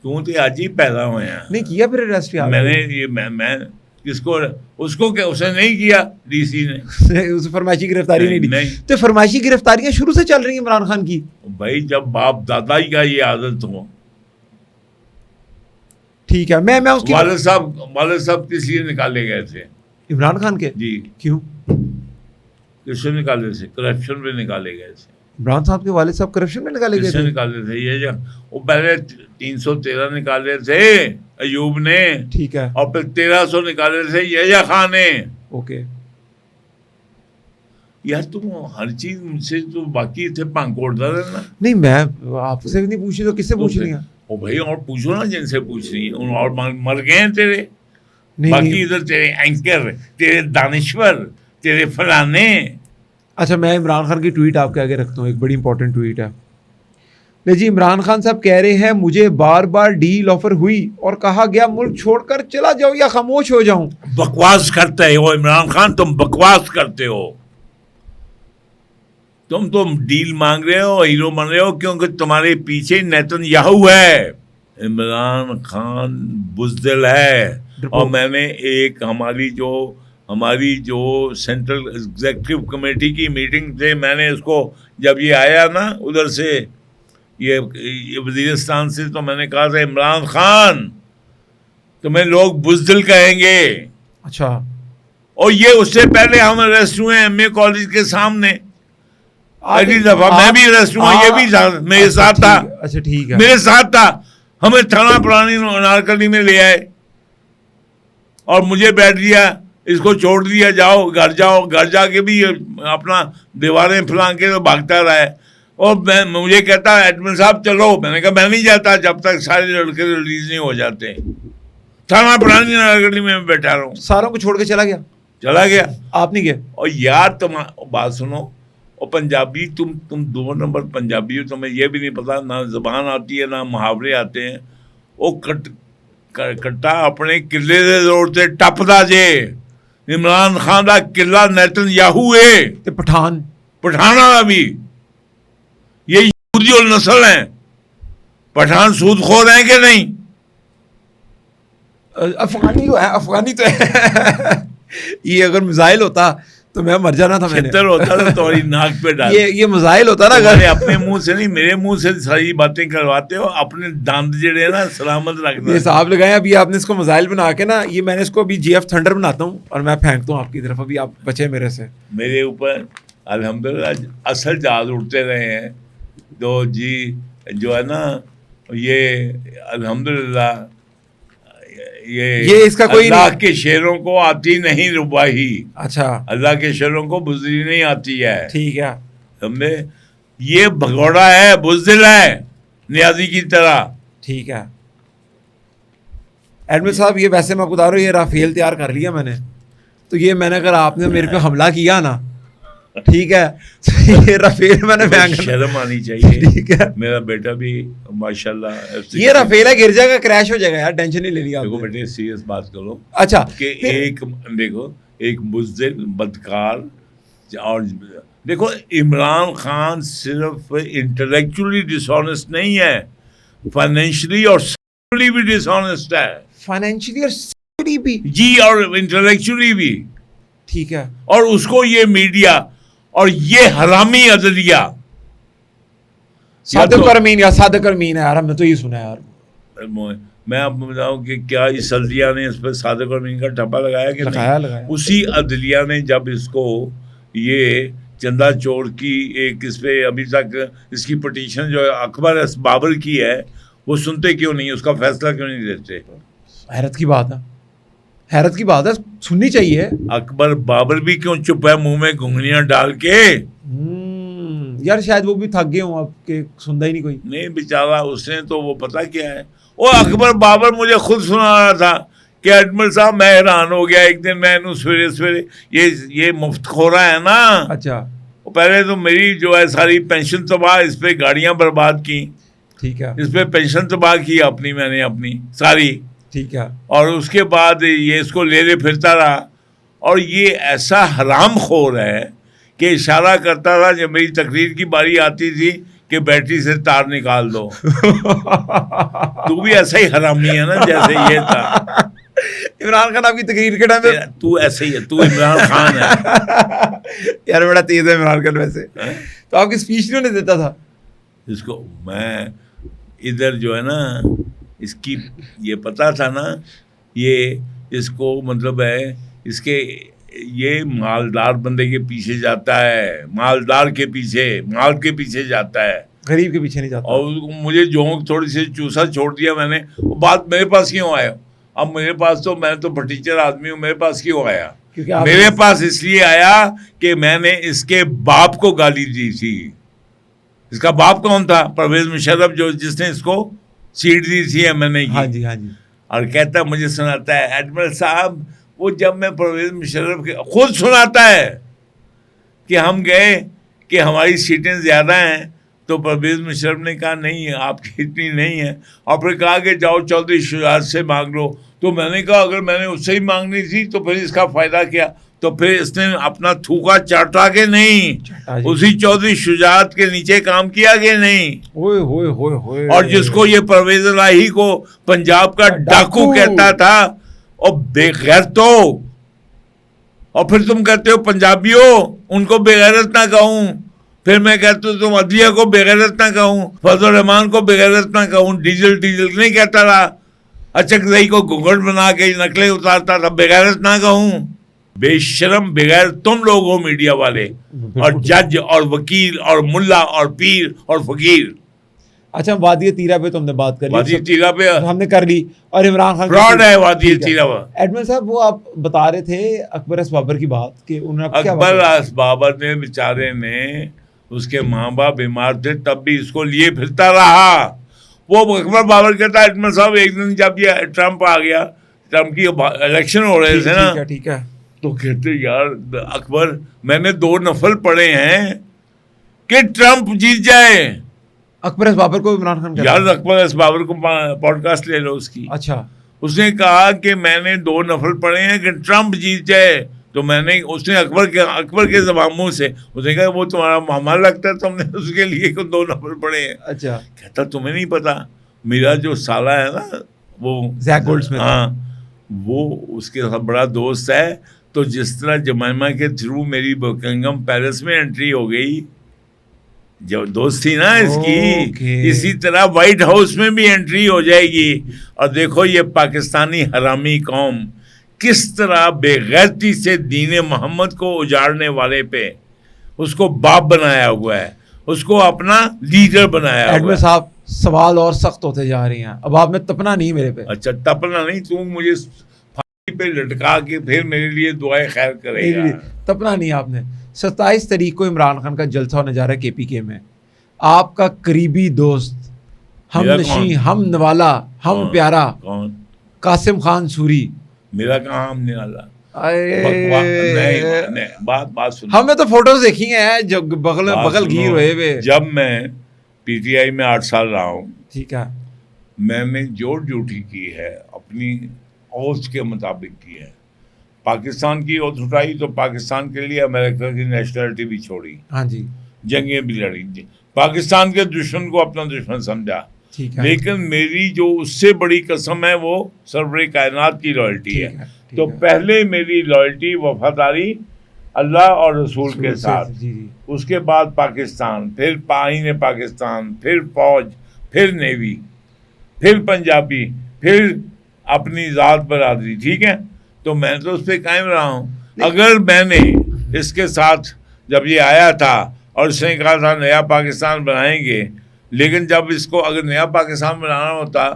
تو آج ہی پیدا ہوئے ہیں. نہیں کیا پھر اریسٹ؟ میں نے یہ میں کس کو, اس کو اس نے نہیں کیا, ڈی سی نے اسے فرمائشی گرفتاری نہیں دی. تو فرمائشی گرفتاریاں شروع سے چل رہی ہیں عمران خان کی؟ بھائی جب باپ دادا ہی کا یہ عادت ہو. ٹھیک ہے. میں اس کی والد صاحب کس لیے نکالے گئے تھے عمران خان کے؟ جی. کیوں؟ کس سے نکالے تھے؟ کرپشن پہ نکالے گئے تھے. عمران صاحب کے والد صاحب کرپشن میں نکالے گئے تھے؟ نکالے تھے یہ, وہ پہلے 313 نکالے تھے ایوب نے. ٹھیک ہے. اور پھر 1300 نکالے تھے یحییٰ خان نے. اوکے. یار تم ہر چیز مجھ سے تو باقی تھے پانکوڑتا رہنا. نہیں میں آپ سے نہیں پوچھی تو کس سے پوچھ رہی ہیں؟ او بھائی اور پوچھو نا جن سے پوچھ رہی ہیں, اور مر گئے ہیں تیرے. باقی ادھر تیرے اینکر, تیرے دانشور, تیرے فلانے, اچھا میں عمران خان کی ٹویٹ آپ کے آگے رکھتا ہوں, ایک بڑی امپورٹنٹ ٹویٹ ہے. جی عمران خان صاحب کہہ رہے ہیں مجھے بار بار ڈیل آفر ہوئی اور کہا گیا ملک چھوڑ کر چلا جاؤ یا خاموش ہو جاؤں. بکواس کرتے ہو عمران خان, تم بکواس کرتے ہو. تم ڈیل مانگ رہے ہو, ہیرو بن رہے ہو, کیونکہ تمہارے پیچھے نیتن یاہو ہے. عمران خان بزدل ہے. اور میں نے ایک ہماری جو سینٹرل ایگزیکٹو کمیٹی کی میٹنگ تھے, میں نے اس کو جب یہ آیا نا ادھر سے یہ وزیرستان سے, تو میں نے کہا تھا عمران خان تمہیں لوگ بزدل کہیں گے. اچھا. اور یہ اس سے پہلے ہم اریسٹ ہوئے ایم اے کالج کے سامنے. اگلی دفعہ میں بھی اریسٹ ہوا, یہ بھی میرے ساتھ تھا. اچھا ٹھیک ہے, میرے ساتھ تھا. ہمیں تھانہ پرانی نارکلی میں لے آئے اور مجھے بیٹھ دیا, اس کو چھوڑ دیا, جاؤ گھر جاؤ. گھر جا کے بھی اپنا دیواریں پھلان کے تو بھاگتا رہا ہے. اور مجھے کہتا ایڈمن صاحب چلو. میں نے کہا میں نہیں جاتا جب تک سارے لڑکے ریلیز نہیں ہو جاتے. تھانہ پرانی نارکلی میں بیٹھا رہا ہوں. ساروں کو چھوڑ کے چلا گیا, آپ نہیں گئے. اور یار تم بات سنو, اور پنجابی تم 2 نمبر پنجابی ہو, تمہیں یہ بھی نہیں پتا, نہ زبان آتی ہے نہ محاورے آتے ہیں. وہ کٹا اپنے قلعے دے زور تے ٹپدا جے. عمران خان دا قلعہ نیتن یاہو ہے تے پٹھانا بھی. یہ یہودی النسل ہیں. پٹھان سود خور ہیں کہ نہیں؟ افغانی تو ہے. یہ اگر میزائل ہوتا تو میں مر جانا تھا. چھتر ہوتا تو تمہاری ناک پہ ڈال. یہ میزائل ہوتا نا, اگر اپنے منہ سے نہیں میرے منہ سے ساری باتیں کرواتے ہو. اپنے داند جڑے ہیں نا سلامت رکھنا. یہ صاحب لگائیں ابھی آپ نے اس کو میزائل بنا کے نا, یہ میں نے اس کو ابھی GF تھنڈر بناتا ہوں اور میں پھینکتا ہوں آپ کی طرف. ابھی آپ بچے میرے سے. میرے اوپر الحمدللہ اصل جہاز اڑتے رہے ہیں. تو جی جو ہے نا یہ الحمدللہ یہ اس کا کوئی اللہ کے شعروں کو آتی نہیں رباہی. اچھا, اللہ کے شعروں کو بزدلی نہیں آتی ہے. ٹھیک ہے. سمجھے, یہ بھگوڑا ہے, بزدل ہے نیازی کی طرح. ٹھیک ہے. ایڈمن صاحب یہ ویسے میں بتا رہا ہوں, یہ رافیل تیار کر لیا میں نے. تو یہ میں نے اگر آپ نے میرے پہ حملہ کیا نا, ٹھیک ہے, یہ رافیل میں نے شرم آنی چاہیے. ٹھیک ہے, میرا بیٹا بھی ماشاءاللہ یہ رافیل ہے, گر جائے گا, کریش ہو جائے گا یار, ٹینشن نہیں لینی. دیکھو بیٹے سیریس بات کرو. اچھا کہ ایک بزدل بدکار. اور دیکھو عمران خان صرف انٹلیکچولی ڈس آنیسٹ نہیں ہے, فائنینشلی اور سیکولرلی بھی ڈس آنیسٹ ہے. فائنینشلی اور سیکولرلی بھی جی, اور انٹلیکچولی بھی. ٹھیک ہے. اور اس کو یہ میڈیا اور یہ حرامی عدلیہ صادق امین ہے یار, ہم نے تو یہ سنا ہے یار. میں آپ کو بتاؤں کہ کیا اس عدلیہ نے اس پہ صادق امین کا ٹھپا لگایا کہ لگایا. اسی عدلیہ نے جب اس کو یہ چندہ چور کی ایک اس پہ ابھی تک اس کی پٹیشن جو اکبر بابر کی ہے, وہ سنتے کیوں نہیں, اس کا فیصلہ کیوں نہیں دیتے؟ حیرت کی بات ہے, سننی چاہیے. اکبر بابر بھی کیوں چپ ہے, منہ میں گھنگھنیاں ڈال کے؟ یار شاید وہ بھی تھک گئے ہوں اب کہ سنتا ہی نہیں کوئی. نہیں بیچارہ, اس نے تو وہ پتہ کیا ہے, وہ اکبر بابر مجھے خود سنا رہا تھا کہ اجمل صاحب میں حیران ہو گیا ایک دن. میں سویرے یہ مفت خورا ہے نا. اچھا. پہلے تو میری جو ہے ساری پینشن تباہ, اس پہ گاڑیاں برباد کی. ٹھیک ہے. اس پہ پینشن تباہ کی اپنی, میں نے اپنی ساری. ٹھیک ہے. اور اس کے بعد یہ اس کو لے پھرتا رہا. اور یہ ایسا حرام خور ہے کہ اشارہ کرتا تھا جب میری تقریر کی باری آتی تھی کہ بیٹری سے تار نکال دو. تو بھی ایسا ہی حرامی ہے نا جیسے یہ تھا. عمران خان آپ کی تقریر کے ٹائم پہ تو ایسے ہی ہے, تو عمران خان ہے یار, بڑا تیز ہے عمران خان ویسے. تو آپ کی اسپیچ نہیں دیتا تھا اس کو. میں ادھر جو ہے نا اس کی یہ پتا تھا نا, یہ اس کو مطلب ہے اس کے, یہ مالدار بندے کے پیچھے جاتا ہے, مالدار کے پیچھے, مال کے پیچھے جاتا ہے, غریب کے پیچھے نہیں جاتا. اور مجھے جونک تھوڑی سی چوسا چھوڑ دیا میں نے. وہ بات میرے پاس کیوں آیا؟ اب میرے پاس تو, میں تو ٹیچر آدمی ہوں, میرے پاس کیوں آیا؟ میرے پاس اس لیے آیا کہ میں نے اس کے باپ کو گالی دی تھی. اس کا باپ کون تھا؟ پرویز مشرف, جس نے اس کو سیٹ دی تھی MNA کی. ہاں جی, ہاں جی. اور کہتا مجھے سناتا ہے ایڈمرل صاحب, وہ جب میں پرویز مشرف کے خود سناتا ہے کہ ہم گئے کہ ہماری سیٹیں زیادہ ہیں, تو پرویز مشرف نے کہا نہیں آپ کی اتنی نہیں ہے, اور پھر کہا کہ جاؤ چودھری شجاعت سے مانگ لو. تو میں نے کہا اگر میں نے اس سے ہی مانگنی تھی تو پھر اس کا فائدہ کیا؟ تو پھر اس نے اپنا تھوکا چاٹا کہ نہیں, اسی چودھری شجاعت کے نیچے کام کیا کہ نہیں. اور جس کو یہ پرویز الہی کو پنجاب کا ڈاکو کہتا تھا, اور بے غیرتوں, اور پھر تم کہتے ہو پنجابیوں ان کو بے غیرت نہ کہوں, پھر میں کہتا ہوں تم عدلیہ کو بے غیرت نہ کہوں, فضل الرحمان کو بے غیرت نہ کہوں, ڈیزل نہیں کہتا رہا, اچک زئی کو گھونگھٹ بنا کے نقلیں اتارتا تھا, بے غیرت نہ کہوں. بے شرم بغیر تم لوگ ہو میڈیا والے, اور جج اور وکیل اور ملا اور پیر اور فقیر. اچھا وادی تیرا پہ تم نے بات کر لی, وادی تیرا پہ ہم نے کر لی, اور عمران خان فراڈ ہے وادی تیرا. ایڈمن صاحب وہ آپ بتا رہے تھے اکبر اسبابر کی بات کہ انہوں نے اکبر اسبابر نے بیچارے نے, اس کے ماں باپ بیمار تھے تب بھی اس کو لیے پھرتا رہا. وہ اکبر بابر کہتا ہے ایڈمن صاحب ایک دن جب یہ ٹرمپ آ گیا, ٹرمپ کی الیکشن ہو رہے تھے نا, ٹھیک ہے, تو کہتے یار اکبر میں نے 2 نفل پڑھے ہیں کہ ٹرمپ جیت جائے. اکبر اسبابر کو عمران خان یار اکبر اسبابر کو پوڈ کاسٹ لے لو اس کی. اچھا اس نے کہا کہ میں نے 2 نفل پڑھے ہیں کہ ٹرمپ جیت جائے. تو میں نے اس نے اکبر کے زبانوں سے اس نے کہا وہ تمہارا ماما لگتا ہے, تم نے اس کے لیے 2 نفل پڑھے ہیں. اچھا کہتا تمہیں نہیں پتا میرا جو سالہ ہے نا وہ زیک گولڈسمتھ, ہاں وہ اس کے بڑا دوست ہے. تو جس طرح جمائمہ کے تھرو میری بکنگم پیلس میں انٹری ہو گئی, جو دوست تھی نا اس کی, اسی طرح وائٹ ہاؤس میں بھی انٹری ہو جائے گی. اور دیکھو یہ پاکستانی حرامی قوم کس طرح بے غیرتی سے دین محمد کو اجاڑنے والے پہ اس کو باپ بنایا ہوا ہے, اس کو اپنا لیڈر بنایا ہوا ہے. صاحب سوال اور سخت ہوتے جا رہی ہیں, اب آپ نے تپنا نہیں میرے پہ. اچھا تپنا نہیں, تم مجھے پہ لٹکا کے پھر میرے لیے دعائیں خیر کرے گا. تپنا نہیں آپ نے. 27 تاریخ کو عمران خان کا جلسہ ہونے جا رہا ہے کے پی کے میں. آپ کا قریبی دوست, ہم نشیں, ہم نوالا, ہم پیارا, کون؟ قاسم خان سوری. میرا کہاں ہم نوالا, بات سن. ہم نے تو فوٹوز دیکھی ہیں جو بغل گیر ہوئے ہوئے. جب میں پی ٹی آئی میں 8 سال رہا ہوں, ٹھیک ہے, میں نے جو ڈیوٹی کی ہے اپنی اوتھ کے مطابق کی ہے. پاکستان کی اوتھ اٹھائی تو پاکستان کے لیے امریکہ کی نیشنلٹی بھی چھوڑی, ہاں جی, جنگیں بھی لڑی, پاکستان کے دشمن کو اپنا دشمن سمجھا. لیکن میری جو اس سے بڑی قسم ہے وہ سرور کائنات کی لائلٹی ہے. تو پہلے میری لائلٹی وفاداری اللہ اور رسول کے ساتھ, اس کے بعد پاکستان, پھر آئین پاکستان, پھر فوج, پھر نیوی, پھر پنجابی, پھر اپنی ذات برادری. ٹھیک ہے, تو میں تو اس پہ قائم رہا ہوں. اگر میں نے اس کے ساتھ جب یہ آیا تھا اور اس نے کہا تھا نیا پاکستان بنائیں گے, لیکن جب اس کو اگر نیا پاکستان بنانا ہوتا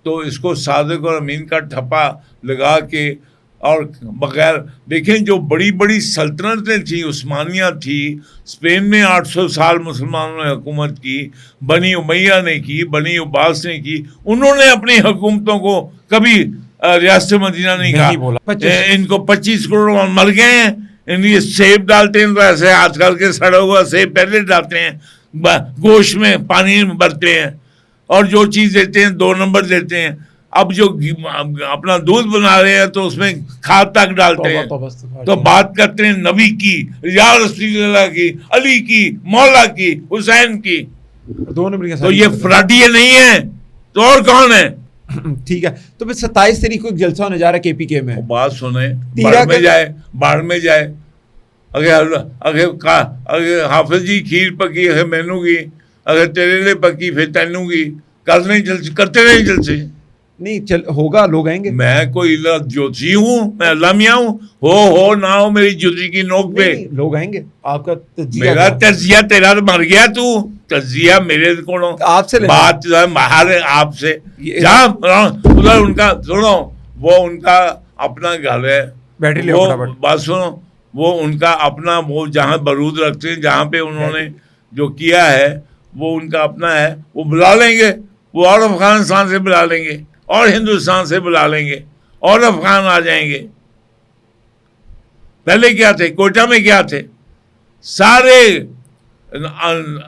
تو اس کو صادق اور امین کا ٹھپا لگا کے اور بغیر, دیکھیں جو بڑی بڑی سلطنتیں تھیں, عثمانیہ تھی, اسپین میں 800 سال مسلمانوں نے حکومت کی, بنی امیہ نے کی, بنی عباس نے کی, انہوں نے اپنی حکومتوں کو کبھی ریاست مدینہ نہیں کہا. ان کو 25 کروڑ مر گئے ہیں, ان یہ سیب ڈالتے ہیں تو ایسے ہاتھ کر کے سڑا ہوا سیب پہلے ڈالتے ہیں, گوشت میں پانی بھرتے ہیں, اور جو چیز دیتے ہیں 2 نمبر دیتے ہیں. اب جو اپنا دودھ بنا رہے ہیں تو اس میں کھاد تک ڈالتے ہیں. تو بات کرتے ہیں نبی کی, یا رسول اللہ کی, علی کی, مولا کی, حسین کی, تو یہ فراڈی نہیں ہے تو اور کون ہے؟ ٹھیک ہے, تو پھر 27 تاریخ کو ایک جلسہ ہونے جا رہا ہے کے پی کے میں. بات سنیں, باڑ میں جائے. اگر حافظ جی کھیر پکی ہے مینو کی, اگر تیرے لیے پکی پھر تینوں کی, کرتے نہیں جلسے. نہیں ہوگا, لوگ آئیں گے. میں کوئی جوتی ہوں, میں اللہ میاں ہوں, ہو نہ ہو میری جوتی کی نوک پہ لوگ آئیں گے. آپ کا میرا تجزیہ تیرا تو مر گیا, تو تجزیہ میرے کو آپ سے بات باہر آپ سے جہاں ادھر ان کا سنو, وہ ان کا اپنا گھر ہے, بات سنو, وہ ان کا اپنا, وہ جہاں برود رکھتے ہیں, جہاں پہ انہوں نے جو کیا ہے وہ ان کا اپنا ہے. وہ بلا لیں گے, وہ اور افغانستان سے بلا لیں گے, اور ہندوستان سے بلا لیں گے, اور افغان آ جائیں گے. پہلے کیا تھے, کوئٹہ میں کیا تھے, سارے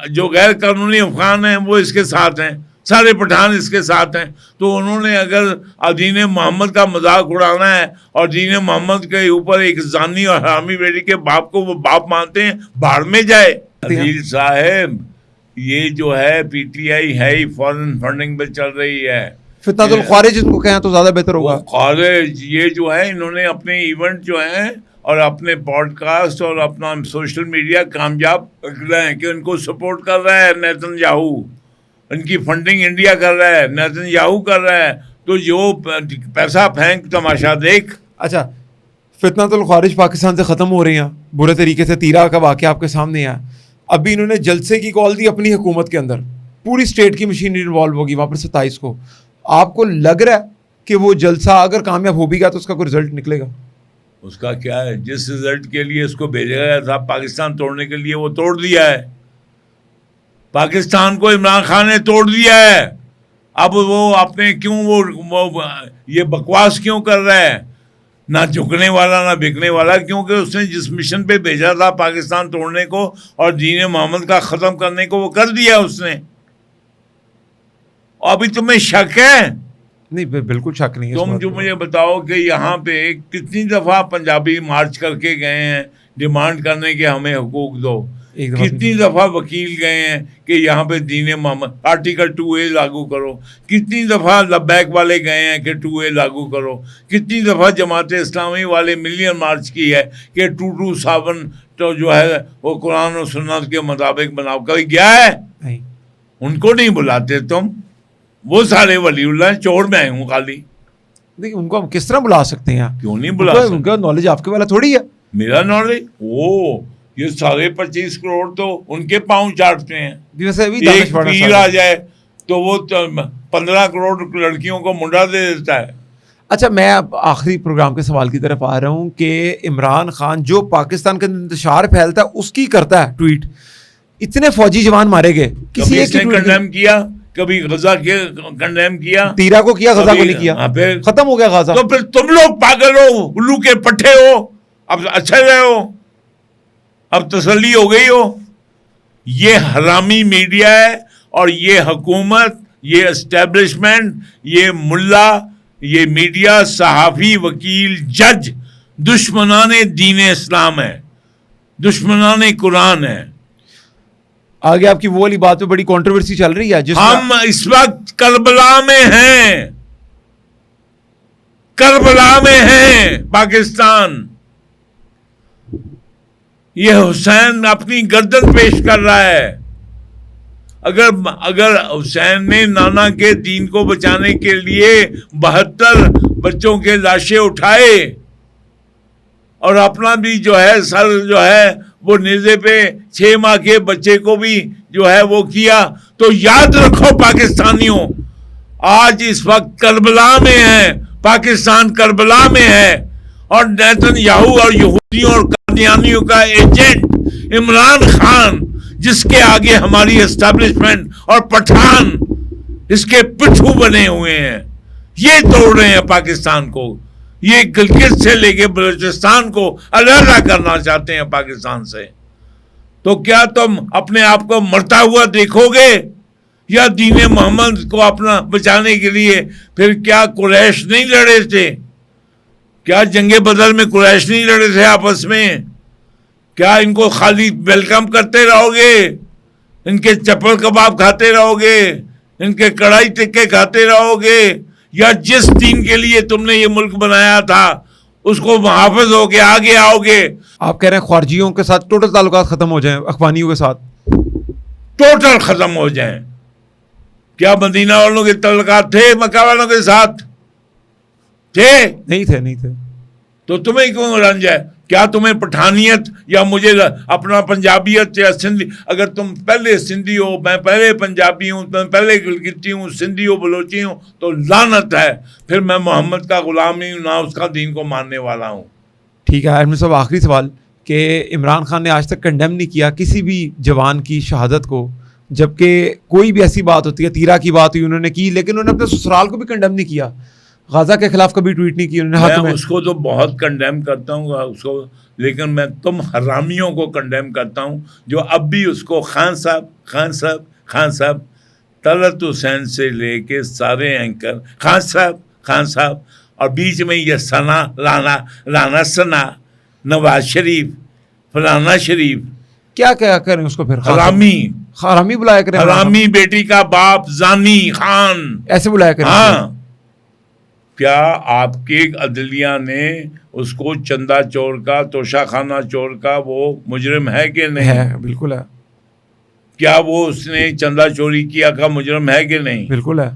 جو غیر قانونی افغان ہیں وہ اس کے ساتھ ہیں, سارے پٹھان اس کے ساتھ ہیں. تو انہوں نے اگر دین محمد کا مذاق اڑانا ہے اور دین محمد کے اوپر ایک زانی اور حرامی بیٹی کے باپ کو وہ باپ مانتے ہیں, بھاڑ میں جائے. عدیل صاحب, یہ جو ہے پی ٹی آئی ہے ہی فورن فنڈنگ پہ چل رہی ہے. فتنۃ الخوارج ان کو کہیں تو زیادہ بہتر ہوگا. خارج یہ جو ہے انہوں نے اپنے ایونٹ جو ہیں اور اپنے پوڈ کاسٹ اور اپنا سوشل میڈیا کامیاب رہے ہیں کہ ان کو سپورٹ کر رہا ہے نیتن یاہو, ان کی فنڈنگ انڈیا کر رہا ہے, نیتن یاہو کر رہا ہے. تو جو پیسہ پھینک تماشا دیکھ. اچھا, فتنۃ الخوارج پاکستان سے ختم ہو رہی ہیں برے طریقے سے. تیرا کا واقعہ آپ کے سامنے ہے. ابھی انہوں نے جلسے کی کال دی اپنی حکومت کے اندر, پوری اسٹیٹ کی مشینری انوالو ہوگی وہاں پر 27 کو. آپ کو لگ رہا ہے کہ وہ جلسہ اگر کامیاب ہو بھی گیا تو اس کا کوئی رزلٹ نکلے گا؟ اس کا کیا ہے, جس رزلٹ کے لیے اس کو بھیجا گیا تھا پاکستان توڑنے کے لیے, وہ توڑ دیا ہے. پاکستان کو عمران خان نے توڑ دیا ہے. اب وہ اپنے کیوں وہ یہ بکواس کیوں کر رہا ہے, نہ جھکنے والا نہ بکنے والا, کیونکہ اس نے جس مشن پہ بھیجا تھا پاکستان توڑنے کو اور دین محمد کا ختم کرنے کو, وہ کر دیا اس نے. ابھی تمہیں شک ہے؟ نہیں, بالکل شک نہیں ہے. تم جو مجھے بتاؤ کہ یہاں پہ کتنی دفعہ پنجابی مارچ کر کے گئے ہیں ڈیمانڈ کرنے کے ہمیں حقوق دو, کتنی دفعہ وکیل گئے ہیں کہ یہاں پہ دین محمد آرٹیکل 2A لاگو کرو, کتنی دفعہ لبیک والے گئے ہیں کہ 2A لاگو کرو, کتنی دفعہ جماعت اسلامی والے ملین مارچ کی ہے کہ 227 تو جو ہے وہ قرآن و سنت کے مطابق بناؤ. کبھی گیا ہے؟ نہیں. ان کو نہیں بلاتے تم, وہ سارے ولی اللہ چور میں آئے ہوں خالی. دیکھیں ان کو ہم کس طرح بلا سکتے ہیں؟ کیوں نہیں بلا سکتے؟ ان کا نالج آپ کے والا تھوڑی ہے. میرا نالج یہ 25.5 کروڑ تو ان کے پاؤں چاٹتے ہیں. ایک پیر آ جائے تو وہ 15 کروڑ لڑکیوں کو منڈا دے دیتا ہے. اچھا, میں اب آخری پروگرام کے سوال کی طرف آ رہا ہوں کہ عمران خان جو پاکستان کے انتشار پھیلتا ہے اس کی کرتا ہے ٹویٹ, اتنے فوجی جوان مارے گئے, کسی ایک نے کنڈیم کیا؟ کبھی غزہ کے کنڈیم کیا؟ تیرا کو کیا, غزہ کو نہیں کیا. پھر ختم ہو گیا غزہ. تو پھر تم لوگ پاگل ہو, الو کے پٹھے ہو, اب اچھے رہے ہو, اب تسلی ہو گئی ہو. یہ حرامی میڈیا ہے اور یہ حکومت, یہ اسٹیبلشمنٹ, یہ ملا, یہ میڈیا, صحافی, وکیل, جج دشمنان دین اسلام ہے, دشمنان قرآن ہے. آگے آپ کی وہ والی بات پہ بڑی کنٹروورسی چل رہی ہے. ہم اس وقت کربلا میں ہیں, کربلا میں ہیں پاکستان. یہ حسین اپنی گردن پیش کر رہا ہے. اگر حسین نے نانا کے دین کو بچانے کے لیے 72 بچوں کے لاشیں اٹھائے اور اپنا بھی جو ہے سر جو ہے وہ نیزے پہ 6 ماہ کے بچے کو بھی جو ہے وہ کیا, تو یاد رکھو پاکستانیوں, آج اس وقت کربلا میں ہے, پاکستان کربلا میں ہے. اور نیتن یاہو اور یہودیوں اور قادیانیوں کا ایجنٹ عمران خان, جس کے آگے ہماری اسٹیبلشمنٹ اور پٹھان اس کے پٹھو بنے ہوئے ہیں, یہ توڑ رہے ہیں پاکستان کو. یہ گلگت سے لے کے بلوچستان کو علیحدہ کرنا چاہتے ہیں پاکستان سے. تو کیا تم اپنے آپ کو مرتا ہوا دیکھو گے یا دین محمد کو اپنا بچانے کے لیے؟ پھر کیا قریش نہیں لڑے تھے؟ کیا جنگ بدر میں قریش نہیں لڑے تھے آپس میں؟ کیا ان کو خالی ویلکم کرتے رہو گے, ان کے چپل کباب کھاتے رہو گے, ان کے کڑھائی ٹکے کھاتے رہو گے, یا جس دین کے لیے تم نے یہ ملک بنایا تھا اس کو محافظ ہو کے آگے آؤ گے؟ آپ کہہ رہے ہیں خارجیوں کے ساتھ ٹوٹل تعلقات ختم ہو جائیں, اخوانیوں کے ساتھ ٹوٹل ختم ہو جائیں. کیا مدینہ والوں کے تعلقات تھے مکہ والوں کے ساتھ؟ تھے؟ نہیں تھے. تو تمہیں کیوں رنج ہے؟ کیا تمہیں پٹھانیت یا مجھے اپنا پنجابیت یا سندھی, اگر تم پہلے سندھی ہو, میں پہلے پنجابی ہوں, میں پہلے گلگتی ہوں, سندھی ہو, بلوچی ہوں, تو لعنت ہے. پھر میں محمد کا غلام نہیں ہوں, نہ اس کا دین کو ماننے والا ہوں. ٹھیک ہے ایڈمن صاحب, آخری سوال کہ عمران خان نے آج تک کنڈیم نہیں کیا کسی بھی جوان کی شہادت کو, جبکہ کوئی بھی ایسی بات ہوتی ہے, تیرا کی بات ہوئی انہوں نے کی, لیکن انہوں نے اپنے سسرال کو بھی کنڈیم نہیں کیا. غزہ کے خلاف کبھی ٹویٹ نہیں کی انہوں نے حق میں میں. اس کو تو بہت کنڈیم کرتا ہوں اس کو, لیکن میں تم حرامیوں کو کنڈیم کرتا ہوں جو اب بھی اس کو خان صاحب طلعت حسین سے لے کے سارے اینکر خان صاحب اور بیچ میں یہ ثنا رانا ثنا نواز شریف فلانا شریف کیا کریں اس کو پھر حرامی بلایا کریں, حرامی بیٹی کا باپ زانی خان ایسے بلایا کریں. ہاں, کیا آپ کے عدلیہ نے اس کو چندہ چور کا توشہ خانہ چور کا وہ مجرم ہے کہ نہیں؟ ہے, بالکل ہے. کیا وہ اس نے چندہ چوری کیا کا مجرم ہے کہ نہیں؟ بالکل ہے.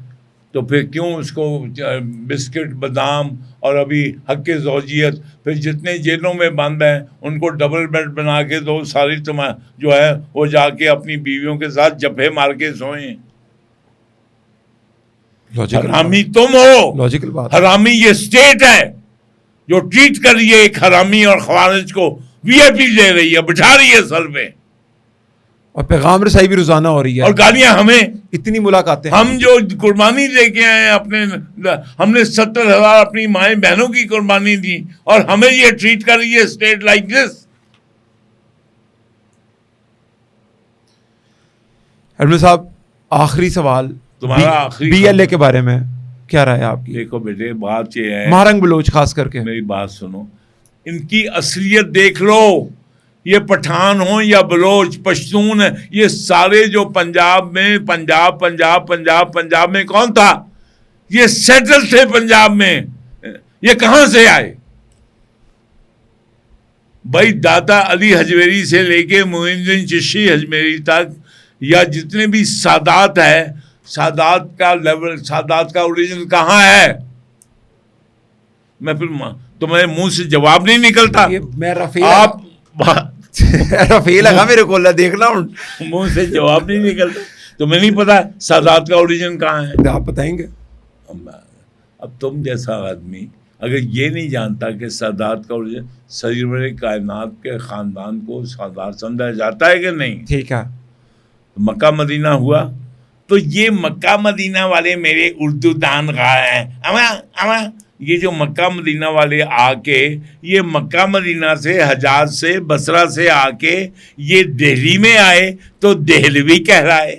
تو پھر کیوں اس کو بسکٹ بادام اور ابھی حق زوجیت, پھر جتنے جیلوں میں بند ہیں ان کو ڈبل بیڈ بنا کے دو, ساری جو ہے وہ جا کے اپنی بیویوں کے ساتھ جپے مار کے سوئیں. حرامی تم ہو, لاجیکل بات. حرامی یہ اسٹیٹ ہے جو ٹریٹ کر رہی ہے ایک حرامی اور خوارج کو وی آئی پی دے رہی ہے, بٹھا رہی ہے سر پہ, اور پیغام رسائی بھی روزانہ ہو رہی ہے, اور گالیاں ہمیں, اتنی ملاقاتیں. ہم جو قربانی دے کے آئے اپنے, ہم نے 70,000 اپنی مائیں بہنوں کی قربانی دی اور ہمیں یہ ٹریٹ کر رہی ہے اسٹیٹ لائک دس. ایڈمن صاحب آخری سوال تمہارا آخری بی ایل اے کے بارے میں کیا رائے آپ کی؟ دیکھو بیٹے بات یہ ہے, مہرنگ بلوچ خاص کر کے, میری بات سنو, ان کی اصلیت دیکھ لو. یہ پٹھان ہوں یا بلوچ پشتون, یہ سارے جو پنجاب میں کون تھا, یہ سیٹل تھے پنجاب میں. یہ کہاں سے آئے بھائی؟ دادا علی حجویری سے لے کے معین الدین چشتی حجویری تک, یا جتنے بھی سادات ہے, سادات کا لیول, سادات کا اوریجن کہاں ہے؟ میں پھر تمہارے منہ سے جواب نہیں نکلتا. آپ رفیع لگا میرے کو, اللہ دیکھنا منہ سے جواب نہیں نکلتا. تمہیں نہیں پتا سادات کا اوریجن کہاں ہے؟ آپ بتائیں گے. اب تم جیسا آدمی اگر یہ نہیں جانتا کہ سادات کا اوریجن, سرور کائنات کے خاندان کو سادات سمجھا جاتا ہے کہ نہیں؟ ٹھیک ہے. مکہ مدینہ ہوا تو یہ مکہ مدینہ والے میرے اردو دان غار ہیں. یہ جو مکہ مدینہ والے آ کے, یہ مکہ مدینہ سے حجاز سے بصرہ سے آ کے یہ دہلی میں آئے تو دہلوی کہلائے,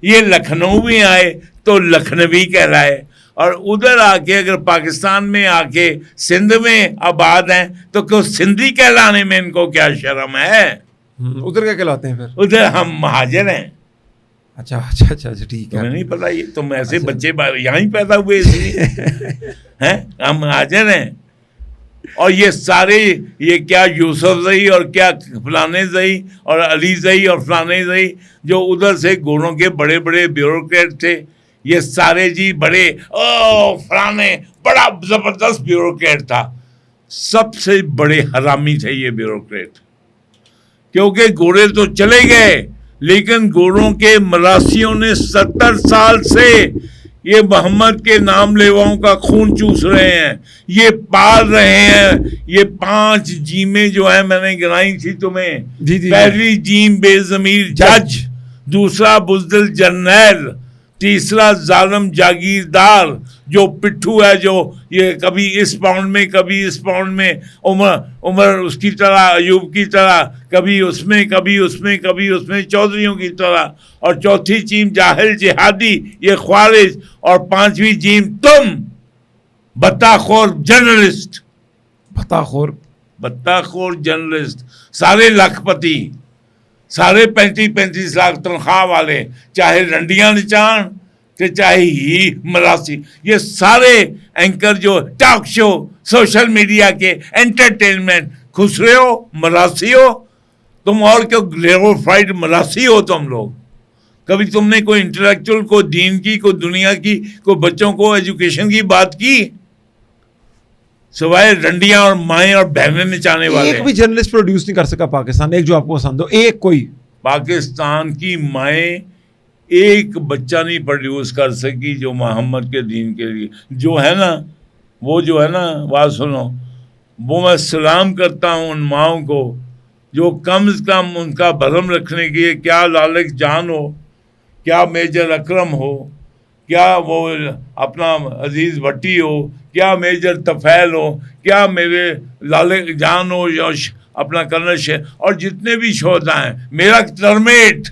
یہ لکھنؤ میں آئے تو لکھنوی کہلائے, اور ادھر آ کے اگر پاکستان میں آ کے سندھ میں آباد ہیں تو کیوں سندھی کہلانے میں ان کو کیا شرم ہے؟ ادھر کیا کہلاتے ہیں پھر؟ ادھر ہم مہاجر ہیں. اچھا ٹھیک ہے. تمہیں نہیں پتا, یہ تم ایسے بچے یہاں ہی پیدا ہوئے اس لیے ہیں, ہم مہاجر ہیں. اور یہ سارے یہ کیا یوسف زئی اور کیا فلانے زئی اور علی زئی اور فلانے زئی جو ادھر سے گوروں کے بڑے بڑے بیوروکریٹ تھے, یہ سارے جی بڑے فلانے بڑا زبردست بیوروکریٹ تھا. سب سے بڑے حرامی تھے یہ بیوروکریٹ, کیونکہ گورے تو چلے گئے لیکن گوروں کے مراسیوں نے 70 سال سے یہ محمد کے نام لیواؤں کا خون چوس رہے ہیں, یہ پال رہے ہیں. یہ 5 جیمیں جو ہیں میں نے گنائی تھی تمہیں, پہلی جیم بے ضمیر جج, دوسرا بزدل جرنیل, تیسرا ظالم جاگیردار جو پٹھو ہے, جو یہ کبھی اس پاؤنڈ میں کبھی اس پاؤنڈ میں, عمر اس کی طرح, ایوب کی طرح, کبھی اس میں کبھی اس میں کبھی اس میں, چودھریوں کی طرح. اور چوتھی جیم جاہل جہادی یہ خوارج, اور 5ویں جیم تم بطاخور جرنلسٹ, بطاخور جرنلسٹ, سارے لاکھ پتی, سارے 35 لاکھ تنخواہ والے, چاہے رنڈیاں نچان کہ چاہے ہی مراسی, یہ سارے اینکر جو ٹاک شو سوشل میڈیا کے انٹرٹینمنٹ خسرے ہو, مراسی ہو تم, اور کیوں گلیریفائڈ مراسی ہو تم لوگ. کبھی تم نے کوئی انٹلیکچوئل, کوئی دین کی, کوئی دنیا کی, کوئی بچوں کو ایجوکیشن کی بات کی سوائے رنڈیاں اور مائیں اور بہنیں نچانے والے؟ ایک بھی جرنلسٹ پروڈیوس نہیں کر سکا پاکستان, ایک جو آپ کو پسند ہو, ایک کوئی پاکستان کی مائیں ایک بچہ نہیں پروڈیوس کر سکی جو محمد کے دین کے لیے جو ہے نا, وہ جو ہے نا, بات سنو, وہ میں سلام کرتا ہوں ان ماؤں کو جو کم از کم ان کا بھرم رکھنے کے لیے, کیا لالک جان ہو, کیا میجر اکرم ہو, کیا وہ اپنا عزیز بھٹی ہو, کیا میجر طفیل ہو, کیا میرے لال جان ہو, یا اپنا کرنل اور جتنے بھی شہداء ہیں. میرا ٹرمیٹ,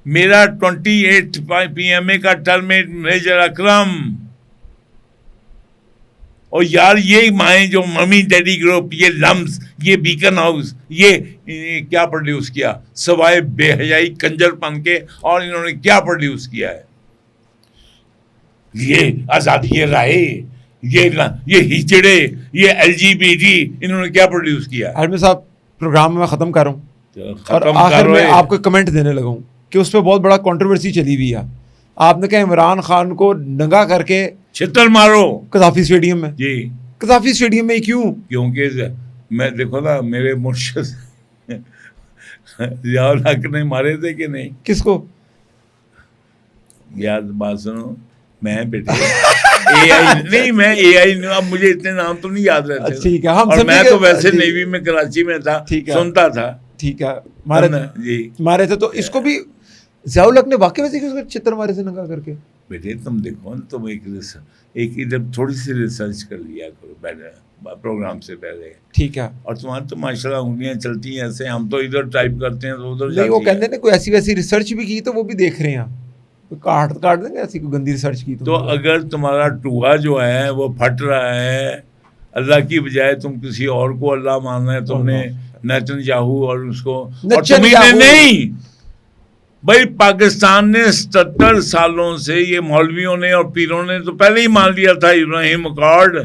میرا 28 PMA کا ٹرمیٹ میجر اکرم. اور یار یہ مائیں جو ممی ڈیڈی گروپ, یہ لمز, یہ بیکن ہاؤس, یہ کیا پروڈیوس کیا سوائے بے حیائی کنجر پن کے, اور انہوں نے کیا پروڈیوس کیا ہے؟ یہ آزادی رائے, یہ ہجڑے, یہ LGBT, انہوں نے کیا پروڈیوس کیا؟ عالمی صاحب پروگرام میں ختم کر رہا ہوں, اور ختم آخر کرو. میں آپ کو کمنٹ دینے لگا ہوں کہ اس پہ بہت بڑا کنٹروورسی چلی ہوئی ہے. آپ نے کہا عمران خان کو ننگا کر کے چھتر مارو قذافی اسٹیڈیم میں. جی, قذافی اسٹیڈیم میں کیوں؟ کیونکہ میں دیکھو نا, میرے مرشد ضیاء الحق نے مارے تھے کہ نہیں؟ کس کو؟ یاد بات سنو, میں بیٹے اے آئی نہیں, میں اے آئی, اب مجھے اتنے نام تو نہیں یاد رہتے. ٹھیک ہے, اور میں تو ویسے نیوی میں کراچی میں تھا, سنتا تھا. ٹھیک ہے, مارے تھے. تو اس کو بھی ضیاء الحق نے واقعی ویسے کہ چتر مارے تھے ننگا کر کے؟ بیٹے تم دیکھو نا, تم ایک ادھر تھوڑی سی ریسرچ کر لیا کرو پروگرام سے پہلے. ٹھیک ہے. اور تمہاری تو ماشاء اللہ انگلیاں چلتی ہیں ایسے, ہم تو ادھر ٹائپ کرتے ہیں تو ادھر نہیں. وہ کہتے ہیں کوئی ایسی ویسی ریسرچ بھی کی تو وہ بھی دیکھ رہے ہیں, کاٹ دیں گے ایسی کوئی گندی ریسرچ کی تو اگر تمہارا ٹوہا جو ہے وہ پھٹ رہا ہے, اللہ کی بجائے تم کسی اور کو اللہ ماننا ہے, تم نے نیتن یاہو اور اس کو, اور تمہیں نہیں بھائی, پاکستان نے 77 سالوں سے یہ مولویوں نے اور پیروں نے تو پہلے ہی مان لیا تھا ابراہیم اکارڈ.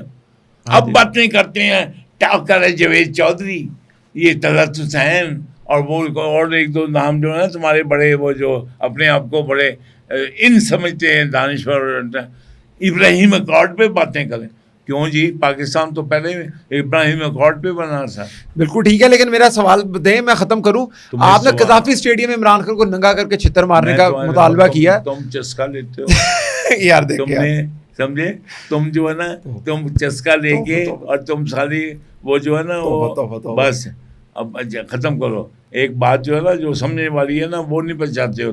اب باتیں کرتے ہیں ٹاکر جاوید چودھری, یہ طلعت حسین, اور وہ اور ایک دو نام جو ہے تمہارے بڑے, وہ جو اپنے آپ کو بڑے ان سمجھتے ہیں دانشور, ابراہیم اکارڈ پہ باتیں کریں. کیوں جی, پاکستان تو پہلے ابراہیم اکارڈ پہ بنا تھا. بالکل ٹھیک ہے, لیکن میرا سوال دیں, میں ختم کروں. آپ نے قذافی اسٹیڈیم میں عمران خان کو ننگا کر کے چھتر مارنے کا مطالبہ کیا. تم چسکا لیتے ہو یار, تم نے سمجھے, تم جو ہے نا, تم چسکا لے کے, اور تم ساری وہ جو ہے نا وہ بس اب ختم کرو. ایک بات جو ہے نا جو سمجھنے والی ہے نا, وہ نہیں بچاتے ہو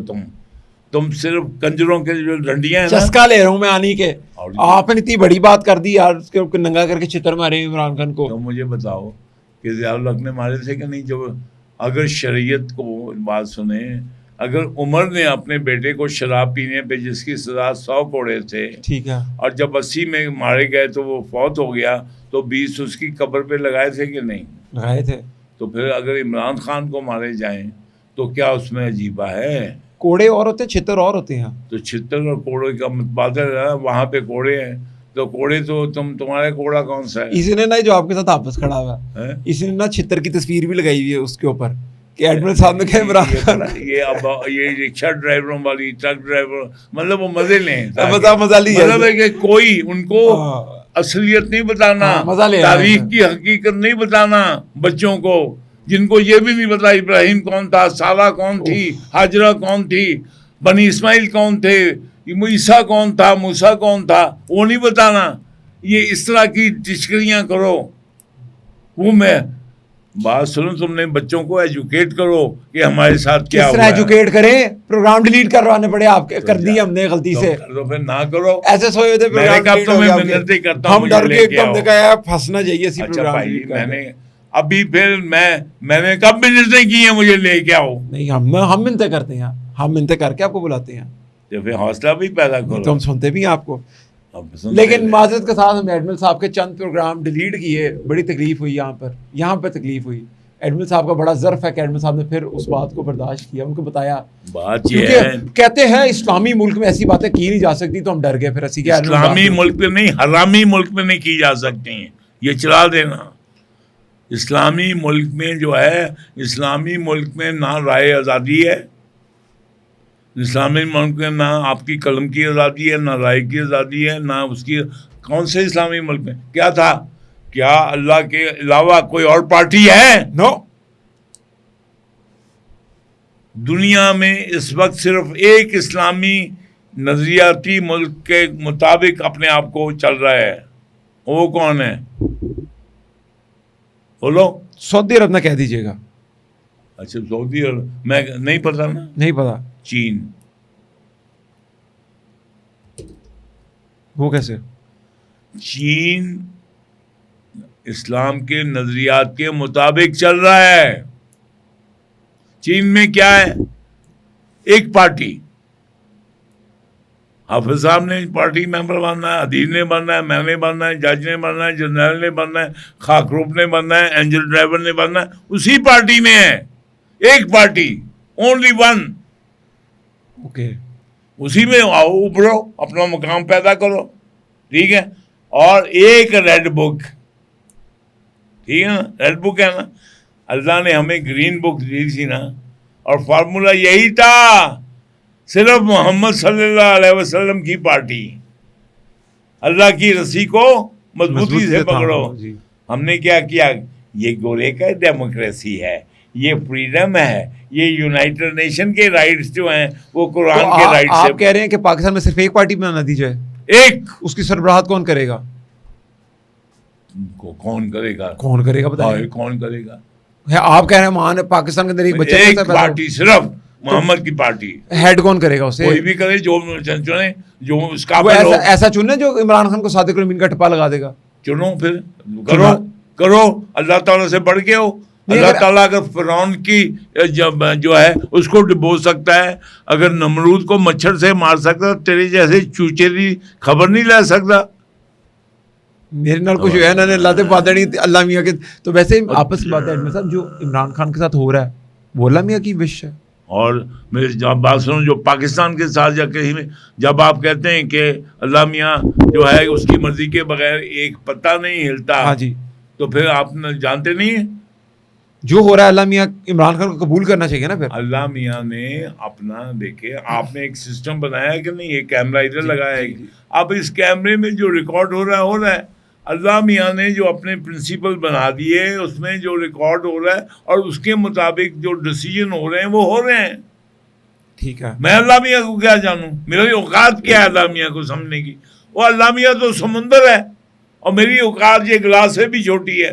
تم صرف کنجروں کے جو ڈنڈیاں ہیں. چسکا لے رہا ہوں میں آنی کے, آپ نے اتنی بڑی بات کر دی یار, اس کے ننگا کر کے چھتر مارے عمران خان کو. تو مجھے بتاؤ کہ ضیاء الحق نے مارے تھے کہ نہیں؟ جو اگر شریعت کو بات سنیں, اگر عمر نے اپنے بیٹے کو شراب پینے پہ جس کی سزا 100 کوڑے تھے, ٹھیک ہے, اور جب 80 میں مارے گئے تو وہ فوت ہو گیا, تو 20 اس کی قبر پہ لگائے تھے کہ نہیں؟ لگائے تھے. تو پھر اگر عمران خان کو مارے جائیں تو کیا اس میں عجیبہ ہے؟ کوڑے اور ہوتے ہیں, چھتر اور ہوتے ہیں. تو چھتر اور کوڑے کا متبادل ہے, وہاں پہ کوڑے ہیں, تو کوڑے تو تمہارا کوڑا کون سا ہے؟ اسی نے نا جو آپ کے ساتھ آپس کھڑا ہوا ہے, اسی نے نا چھتر کی تصویر بھی لگائی ہوئی ہے اس کے اوپر کہ ایڈمرل صاحب نے کہا عمران خان. یہ رکشا ڈرائیوروں والی, ٹرک ڈرائیور, مطلب وہ مزے لیں, مزہ لیا, مطلب ہے کہ کوئی ان کو اصلیت نہیں بتانا, تاریخ کی حقیقت نہیں بتانا بچوں کو, جن کو یہ بھی نہیں پتا ابراہیم کون تھا, سارہ کون تھی, ہاجرہ کون تھی, بنی اسماعیل کون تھے, عیسیٰ کون تھا, موسیٰ کون تھا, وہ نہیں بتانا. یہ اس طرح کی ٹچکریاں کرو. وہ میں بات سنو, تم نے بچوں کو ایجوکیٹ کرو کہ ہمارے ساتھ کیا ہوا ہے. ایجوکیٹ کریں, پروگرام ڈیلیٹ کروانے پڑے آپ کے, کر دی ہم نے غلطی سے. تو پھر نہ کرو, ایسے سوئے ہوئے تھے پروگرام, ہم ڈر کے ایک دم نے کہا پھنسنا چاہیے اسی پروگرام. میں نے ابھی پھر میں نے کب منتیں کی ہیں مجھے لے کے آؤ؟ نہیں, ہم منتیں کرتے ہیں, ہم منتیں کر کے آپ کو بلاتے ہیں. تو پھر حوصلہ بھی پیدا کرو. تو ہم سنتے بھی ہیں آپ کو, لیکن معذرت کے ساتھ ہم ایڈمرل صاحب کے چند پروگرام ڈیلیٹ کیے. بڑی تکلیف ہوئی یہاں پہ تکلیف ہوئی. ایڈمرل صاحب کا بڑا ظرف ہے کہ ایڈمرل صاحب نے پھر اس بات کو برداشت کیا, ان کو بتایا. بات یہ ہے, کہتے ہیں اسلامی ملک میں ایسی باتیں کی نہیں جا سکتی, تو ہم ڈر گئے. پھر اسلامی ملک میں نہیں, حرامی ملک میں نہیں کی جا سکتی ہیں, یہ چلا دینا. اسلامی ملک میں جو ہے, اسلامی ملک میں نہ رائے آزادی ہے, اسلامی ملک میں نہ آپ کی قلم کی آزادی ہے, نہ رائے کی آزادی ہے, نہ اس کی. کون سے اسلامی ملک میں کیا تھا؟ کیا اللہ کے علاوہ کوئی اور پارٹی ہے؟ نو. دنیا میں اس وقت صرف ایک اسلامی نظریاتی ملک کے مطابق اپنے آپ کو چل رہا ہے. وہ کون ہے؟ بولو. سعودی عرب نہ کہہ دیجیے گا. اچھا, سعودی عرب, میں نہیں پتا نا. نہیں پتا. چین. وہ کیسے؟ چین اسلام کے نظریات کے مطابق چل رہا ہے. چین میں کیا ہے؟ ایک پارٹی. حافظ صاحب نے پارٹی ممبر بننا ہے, ادیب نے بننا ہے, میں نے بننا ہے, جج نے بننا ہے, جنرل نے بننا ہے, خاکروپ نے بننا ہے, اینجل ڈرائیور نے بننا ہے. اسی پارٹی میں ہے. ایک پارٹی, اونلی ون. اوکے, اسی میں آؤ, ابھرو, اپنا مقام پیدا کرو. ٹھیک ہے. اور ایک ریڈ بک, ٹھیک ہے نا, ریڈ بک ہے نا. اللہ نے ہمیں گرین بک دی تھی نا, اور فارمولا یہی تھا, صرف محمد صلی اللہ علیہ وسلم کی پارٹی. اللہ کی رسی کو مضبوطی سے پکڑو. ہم نے کیا کیا؟ یہ گورے کا ڈیموکریسی ہے, یہ فریڈم ہے, یہ یونائٹڈ نیشن کے رائٹس جو ہیں وہ قرآن کے رائٹس ہیں. آپ کہہ رہے ہیں کہ پاکستان میں صرف ایک پارٹی بنا دی جائے؟ ایک. اس کی سربراہت کون کرے گا؟ کون کرے گا؟ کون کرے گا بتائیے. کون کرے گا؟ آپ کہہ رہے ہیں مان پاکستان کے اندر ایک بچہ, ایک پارٹی, صرف محمد کی پارٹی. ہیڈ کون کرے گا اسے؟ کوئی بھی کرے, جو چنے, جو اس کا ایسا چننا جو عمران خان کو صادق الامین کا ٹپا لگا دے گا. چنو, پھر کرو. اللہ تعالیٰ سے بڑھ کے ہو. اللہ تعالیٰ اگر فرعون کی جو ہے اس کو ڈبو سکتا ہے, اگر نمرود کو مچھر سے مار سکتا, تیرے جیسے چوچے کی خبر نہیں لے سکتا. میرے نال کچھ ہے نا اللہ تے بات نہیں اللہ میاں کے. تو ویسے آپس کی بات ہے صاحب, جو عمران خان کے ساتھ ہو رہا ہے وہ اللہ میاں کی وش ہے. اور میرے جب بات سنو, جو پاکستان کے ساتھ جا کہیں میں جب آپ کہتے ہیں کہ اللہ میاں جو ہے اس کی مرضی کے بغیر ایک پتہ نہیں ہلتا, ہاں جی, تو پھر آپ جانتے نہیں ہیں جو ہو رہا ہے اللہ میاں عمران خان کو قبول کرنا چاہیے نا. پھر اللہ میاں نے اپنا دیکھے, آپ نے ایک سسٹم بنایا ہے کہ نہیں, یہ کیمرہ ادھر لگایا ہے, اب اس کیمرے میں جو ریکارڈ ہو رہا ہے. اللہ میاں نے جو اپنے پرنسپل بنا دیے, اس میں جو ریکارڈ ہو رہا ہے اور اس کے مطابق جو ڈیسیجن ہو رہے ہیں وہ ہو رہے ہیں. ٹھیک ہے, میں اللہ میاں کو کیا جانوں, میری اوقات کیا ہے اللہ میاں کو سمجھنے کی. وہ اللہ میاں تو سمندر ہے اور میری اوقات یہ گلاس سے بھی چھوٹی ہے.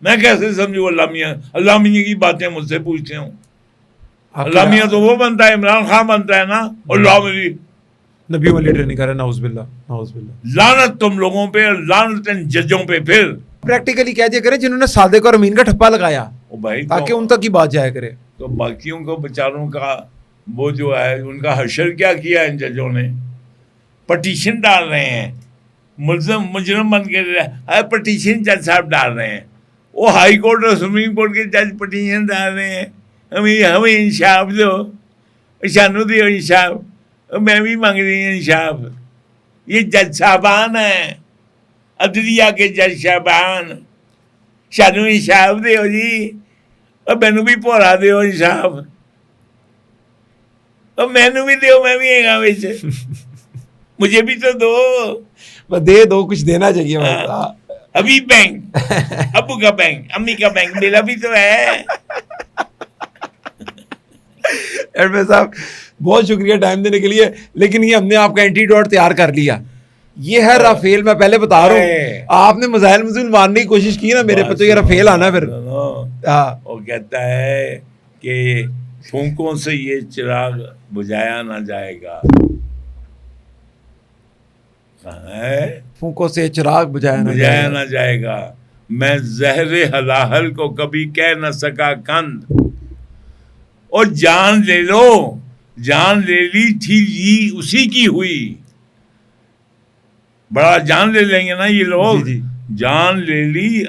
میں کیسے سمجھوں اللہ میاں کی باتیں مجھ سے پوچھتے ہوں. اللہ میاں تو وہ بنتا ہے, عمران خان بنتا ہے نا. اللہ میری نبی والی ٹریننگ کر رہے ہیں, نعوذ باللہ نعوذ باللہ. لعنت تم لوگوں پہ, لعنت ان ججوں پہ. پھر پریکٹیکلی کیا کرے جنہوں نے صادق اور امین کا ٹھپا لگایا, بھائی تاکہ ان تک کی بات جایا کرے. تو باقیوں کو بیچاروں کا وہ جو ہے ان کا حشر کیا کیا ان ججوں نے. پٹیشن ڈال رہے ہیں, مجرم بن کے پٹیشن جج صاحب ڈال رہے ہیں. وہ ہائی کورٹ اور سپریم کورٹ کے جج پٹیشن ڈال رہے ہیں, ہمیں انصاف دو, شانو دیو انصاف. میں بھی مانگ رہی ہوں انصاف. یہ جج صاحبان ہیں, عدلیہ کے جج صاحبان. شانو انصاف دیو جی, اور مینو بھی پورا دیو انصاف, اور مینو بھی دیو, میں بھی ایگا ویسے, مجھے بھی تو دو. دے دو, کچھ دینا چاہیے. ابھی بینک, ابو کا بینک, امی کا بینک, میرا بھی تو ہے. ایڈمن صاحب بہت شکریہ ٹائم دینے کے لیے, لیکن یہ ہم نے آپ کا اینٹیڈوٹ تیار کر لیا. یہ ہے رافیل, میں پہلے بتا رہا ہوں, آپ نے میزائل مارنے کی کوشش کی نا میرے پہ, تو یہ رافیل آنا. پھر وہ کہتا ہے کہ پھونکوں سے یہ چراغ بجھایا نہ جائے گا. پھونکوں سے چراغ بجھایا نہ جائے گا. میں زہر ہلاہل کو کبھی کہہ نہ سکا کند, اور جان لے لو, جان لے لی تھی یہ اسی کی ہوئی. بڑا جان لے لیں گے نا یہ لوگ. جان لے لی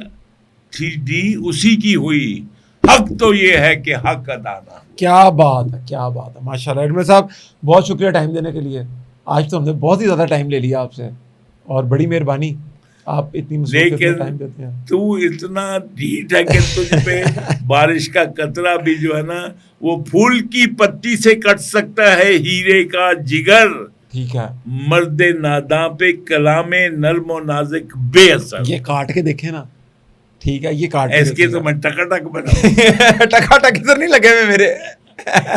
تھی اسی کی ہوئی, حق تو یہ ہے کہ حق ادا نہ. کیا بات ہے, کیا بات ہے, ماشاء اللہ. ایڈمن صاحب بہت شکریہ ٹائم دینے کے لیے. آج تو ہم نے بہت ہی زیادہ ٹائم لے لیا آپ سے, اور بڑی مہربانی, آپ اتنی لیکن تو اتنا ڈھیٹ ہے کہ تجھ پہ بارش کا قطرہ بھی جو ہے نا وہ پھول کی پتی سے کٹ سکتا ہے ہیرے کا جگر. ٹھیک ہے, مرد ناداں پہ کلام نرم و نازک بے اثر. یہ کاٹ کے دیکھیں نا. ٹھیک ہے, یہ کاٹ اس کے تو میں ٹکا ٹک بنا. ٹکا ٹک ادھر نہیں لگے ہوئے میرے,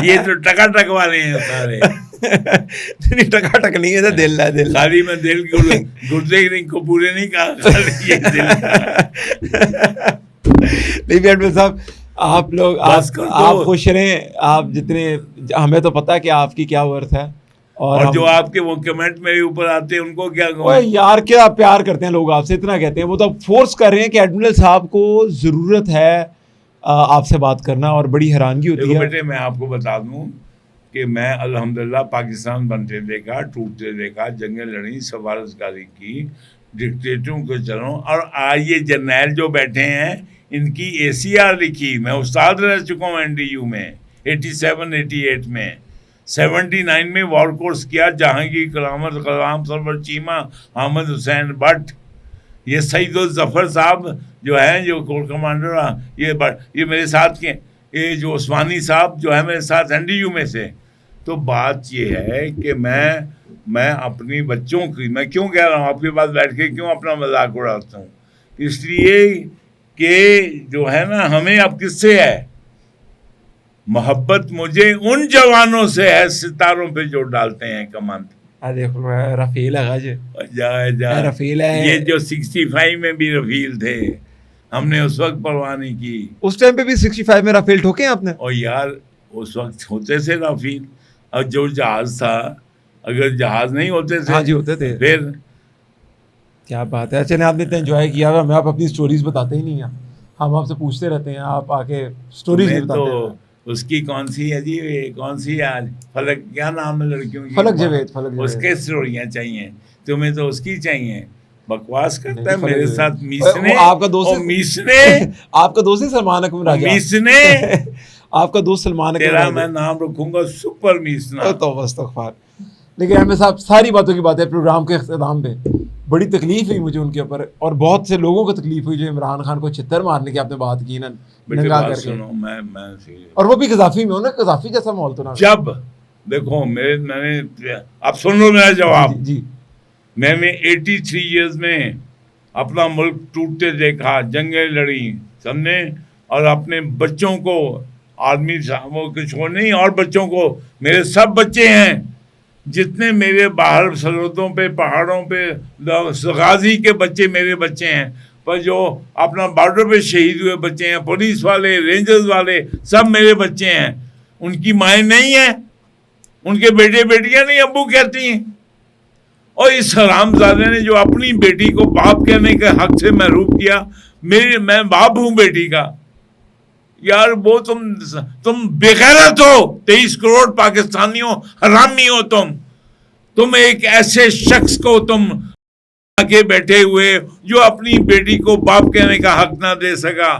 یہ تو ٹکا ٹک والے ہیں سارے. نہیں ٹکا ٹک نہیں ہے, دل ہے. دل خالی میں دل گردے کو پورے نہیں کہا, نہیں ایڈمن صاحب آپ لوگ آپ خوش رہیں. آپ جتنے, ہمیں تو پتہ ہے کہ آپ کی کیا ورتھ ہے, اور جو آپ کے وہ کمنٹ میرے اوپر آتے ہیں ان کو کیا کہوں؟ اوے یار کیا پیار کرتے ہیں لوگ آپ سے، اتنا کہتے ہیں، وہ تو فورس کر رہے ہیں کہ ایڈمرل صاحب کو ضرورت ہے آپ سے بات کرنا، اور بڑی حیرانگی ہوتی ہے۔ بیٹے میں آپ کو بتا دوں کہ میں الحمدللہ پاکستان بنتے دیکھا، ٹوٹتے دیکھا، جنگیں لڑی، سفارتکاری کی، ڈکٹیٹروں کو چلوں، اور آج یہ جرنیل جو بیٹھے ہیں ان کی ACR لکھی، میں استاد رہ چکا ہوں NDU میں 87 88 میں، 79 میں وار کورس کیا، جہانگیر کرامت، کلام سرور چیمہ، احمد حسین بٹ، یہ سعید الظفر صاحب جو ہیں جو کور کمانڈر، یہ میرے ساتھ کے، یہ جو عثمانی صاحب جو ہے میرے ساتھ NDU میں سے۔ تو بات یہ ہے کہ میں اپنی بچوں کی، میں کیوں کہہ رہا ہوں آپ کے پاس بیٹھ کے کیوں اپنا مذاق اڑاتا ہوں، اس لیے کہ جو ہے نا ہمیں اب کس سے ہے محبت، مجھے ان جوانوں سے ہے ستاروں پہ جو ڈالتے ہیں کمند۔ دیکھو رفیل ہے جا رفیل ہے، یہ جو 65 میں بھی رفیل تھے، ہم نے اس وقت پرواہ نہیں کی۔ اس ٹائم پہ بھی 65 میں رفیل ٹھوکے آپ نے؟ اور یار اس وقت ہوتے تھے رفیل، اور جو جہاز تھا، اگر جہاز نہیں ہوتے تھے، ہاں جی ہوتے تھے، پھر کیا بات ہے۔ چلیں آپ نے اتنا انجوائے کیا، ہمیں آپ اپنی سٹوریز بتاتے ہی نہیں ہیں، ہم آپ سے پوچھتے رہتے ہیں، آپ آ کے سٹوریز نہیں بتاتے ہیں۔ اس کی کون سی ہے جی، کون سی آج فلک، کیا نام ہے لڑکیوں کی؟ فلک جاوید، فلک جاوید، اس کے سٹوریاں چاہیے تمہیں، تو اس کی چاہیے، بکواس کرتا ہے میرے ساتھ میسنے، آپ کا دوست، میسنے آپ کا دوست ہے سلمان اکمل راجہ، میسنے آپ کا دوست سلمان اکمل تیرا میں نام رکھوں گا سپر میسنا۔ توبہ استغفار۔ لیکن احمد صاحب ساری باتوں کی بات ہے، پروگرام کے اختتام پہ بڑی تکلیف ہوئی مجھے ان کے اوپر، اور بہت سے لوگوں کو تکلیف ہوئی جو عمران خان کو چھتر مارنے کی آپ نے بات کی نا، ننگا کر کے، اور وہ بھی قذافی میں ہو نا، قذافی جیسا ماحول تو نا۔ جب دیکھو میں نے، اب سن لو میرا جواب جی، میں نے 83 ایئرز میں اپنا ملک ٹوٹتے دیکھا، جنگیں لڑی، سمجھے، اور اپنے بچوں کو آرمی صاحبوں کے چھوڑنے، اور بچوں کو، میرے سب بچے ہیں جتنے میرے باہر سرحدوں پہ، پہاڑوں پہ غازی کے بچے میرے بچے ہیں، پر جو اپنا بارڈر پہ شہید ہوئے بچے ہیں، پولیس والے، رینجرز والے، سب میرے بچے ہیں۔ ان کی مائیں نہیں ہیں، ان کے بیٹے بیٹیاں نہیں ابو کہتی ہیں۔ اور اس حرامزادے نے جو اپنی بیٹی کو باپ کہنے کے حق سے محروم کیا، میں باپ ہوں بیٹی کا، یار وہ تم بےغیرت ہو، 23 کروڑ پاکستانیوں حرامی ہو تم ایک ایسے شخص کو تم آگے بیٹھے ہوئے جو اپنی بیٹی کو باپ کہنے کا حق نہ دے سکا،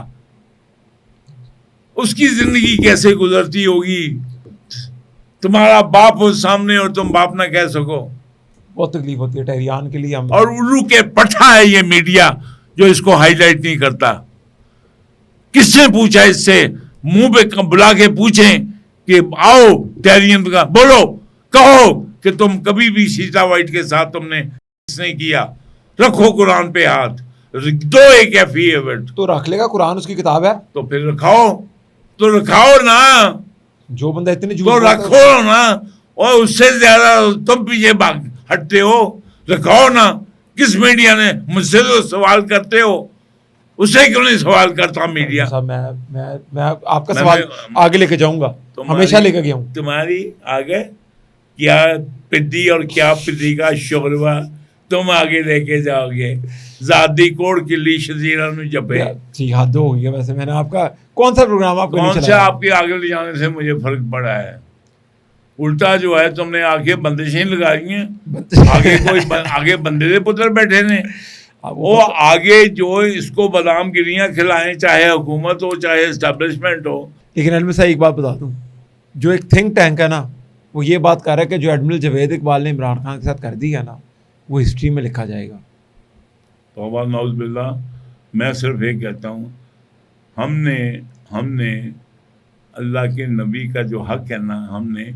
اس کی زندگی کیسے گزرتی ہوگی؟ تمہارا باپ ہو سامنے اور تم باپ نہ کہہ سکو، بہت تکلیف ہوتی ہے ٹہریان کے لیے۔ ہم اور الو کے پٹھا ہے یہ میڈیا جو اس کو ہائی لائٹ نہیں کرتا۔ کس نے پوچھا اس سے؟ منہ پہ بلا کے پوچھیں کہ آؤ ٹہرین کا بولو، کہو کہ تم کبھی بھی سیتا وائٹ کے ساتھ تم نے اس نے کیا، رکھو قرآن پہ ہاتھ، دو ایک ایفیڈیوٹ تو رکھ لے گا، قرآن اس کی کتاب ہے تو پھر رکھاؤ نا، جو بندہ اتنے تو رکھو نا، اور اس سے زیادہ تم پیچھے ہٹتے ہو، رکھاؤ نا۔ کس میڈیا نے؟ مجھ سے تو سوال کرتے ہو، اسے کیوں نہیں سوال کرتا میڈیا؟ میں آپ کا سوال آگے لے کے جاؤں گا، ہمیشہ لے کے گیا ہوں۔ تمہاری آگے کیا پدی اور کیا پدی کا شغلوا تم آگے لے کے جاؤ گے، زادی کوڑ کلی شزیرہ نو جپے۔ جی حد ہو گئی ہے۔ ویسے میں نے آپ کا کون سا پروگرام آپ کو کون سا آپ کے آگے لے جانے سے مجھے فرق پڑا ہے؟ الٹا جو ہے تم نے آگے بندشیں لگائی ہیں، آگے بندے دے پتر بیٹھے نے، وہ آگے جو اس کو بادام گریاں کھلائیں، چاہے حکومت ہو چاہے اسٹیبلشمنٹ ہو۔ لیکن ایڈمرل صاحب ایک بات بتا دوں، جو ایک تھنک ٹینک ہے نا، وہ یہ بات کر رہا ہے کہ جو ایڈمرل جاوید اقبال نے عمران خان کے ساتھ کر دیا نا، وہ ہسٹری میں لکھا جائے گا۔ توبہ نعوذ باللہ، میں صرف ایک کہتا ہوں، ہم نے اللہ کے نبی کا جو حق ہے نا، ہم نے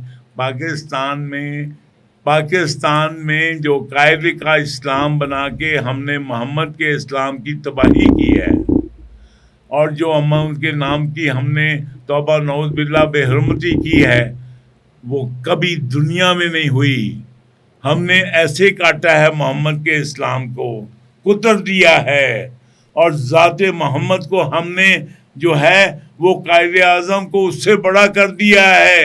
پاکستان میں جو قائد کا اسلام بنا کے ہم نے محمد کے اسلام کی تباہی کی ہے، اور جو ان کے نام کی ہم نے توبہ نعوذ باللہ بے حرمتی کی ہے، وہ کبھی دنیا میں نہیں ہوئی۔ ہم نے ایسے کاٹا ہے محمد کے اسلام کو، کتر دیا ہے، اور ذات محمد کو ہم نے جو ہے وہ قائد اعظم کو اس سے بڑا کر دیا ہے۔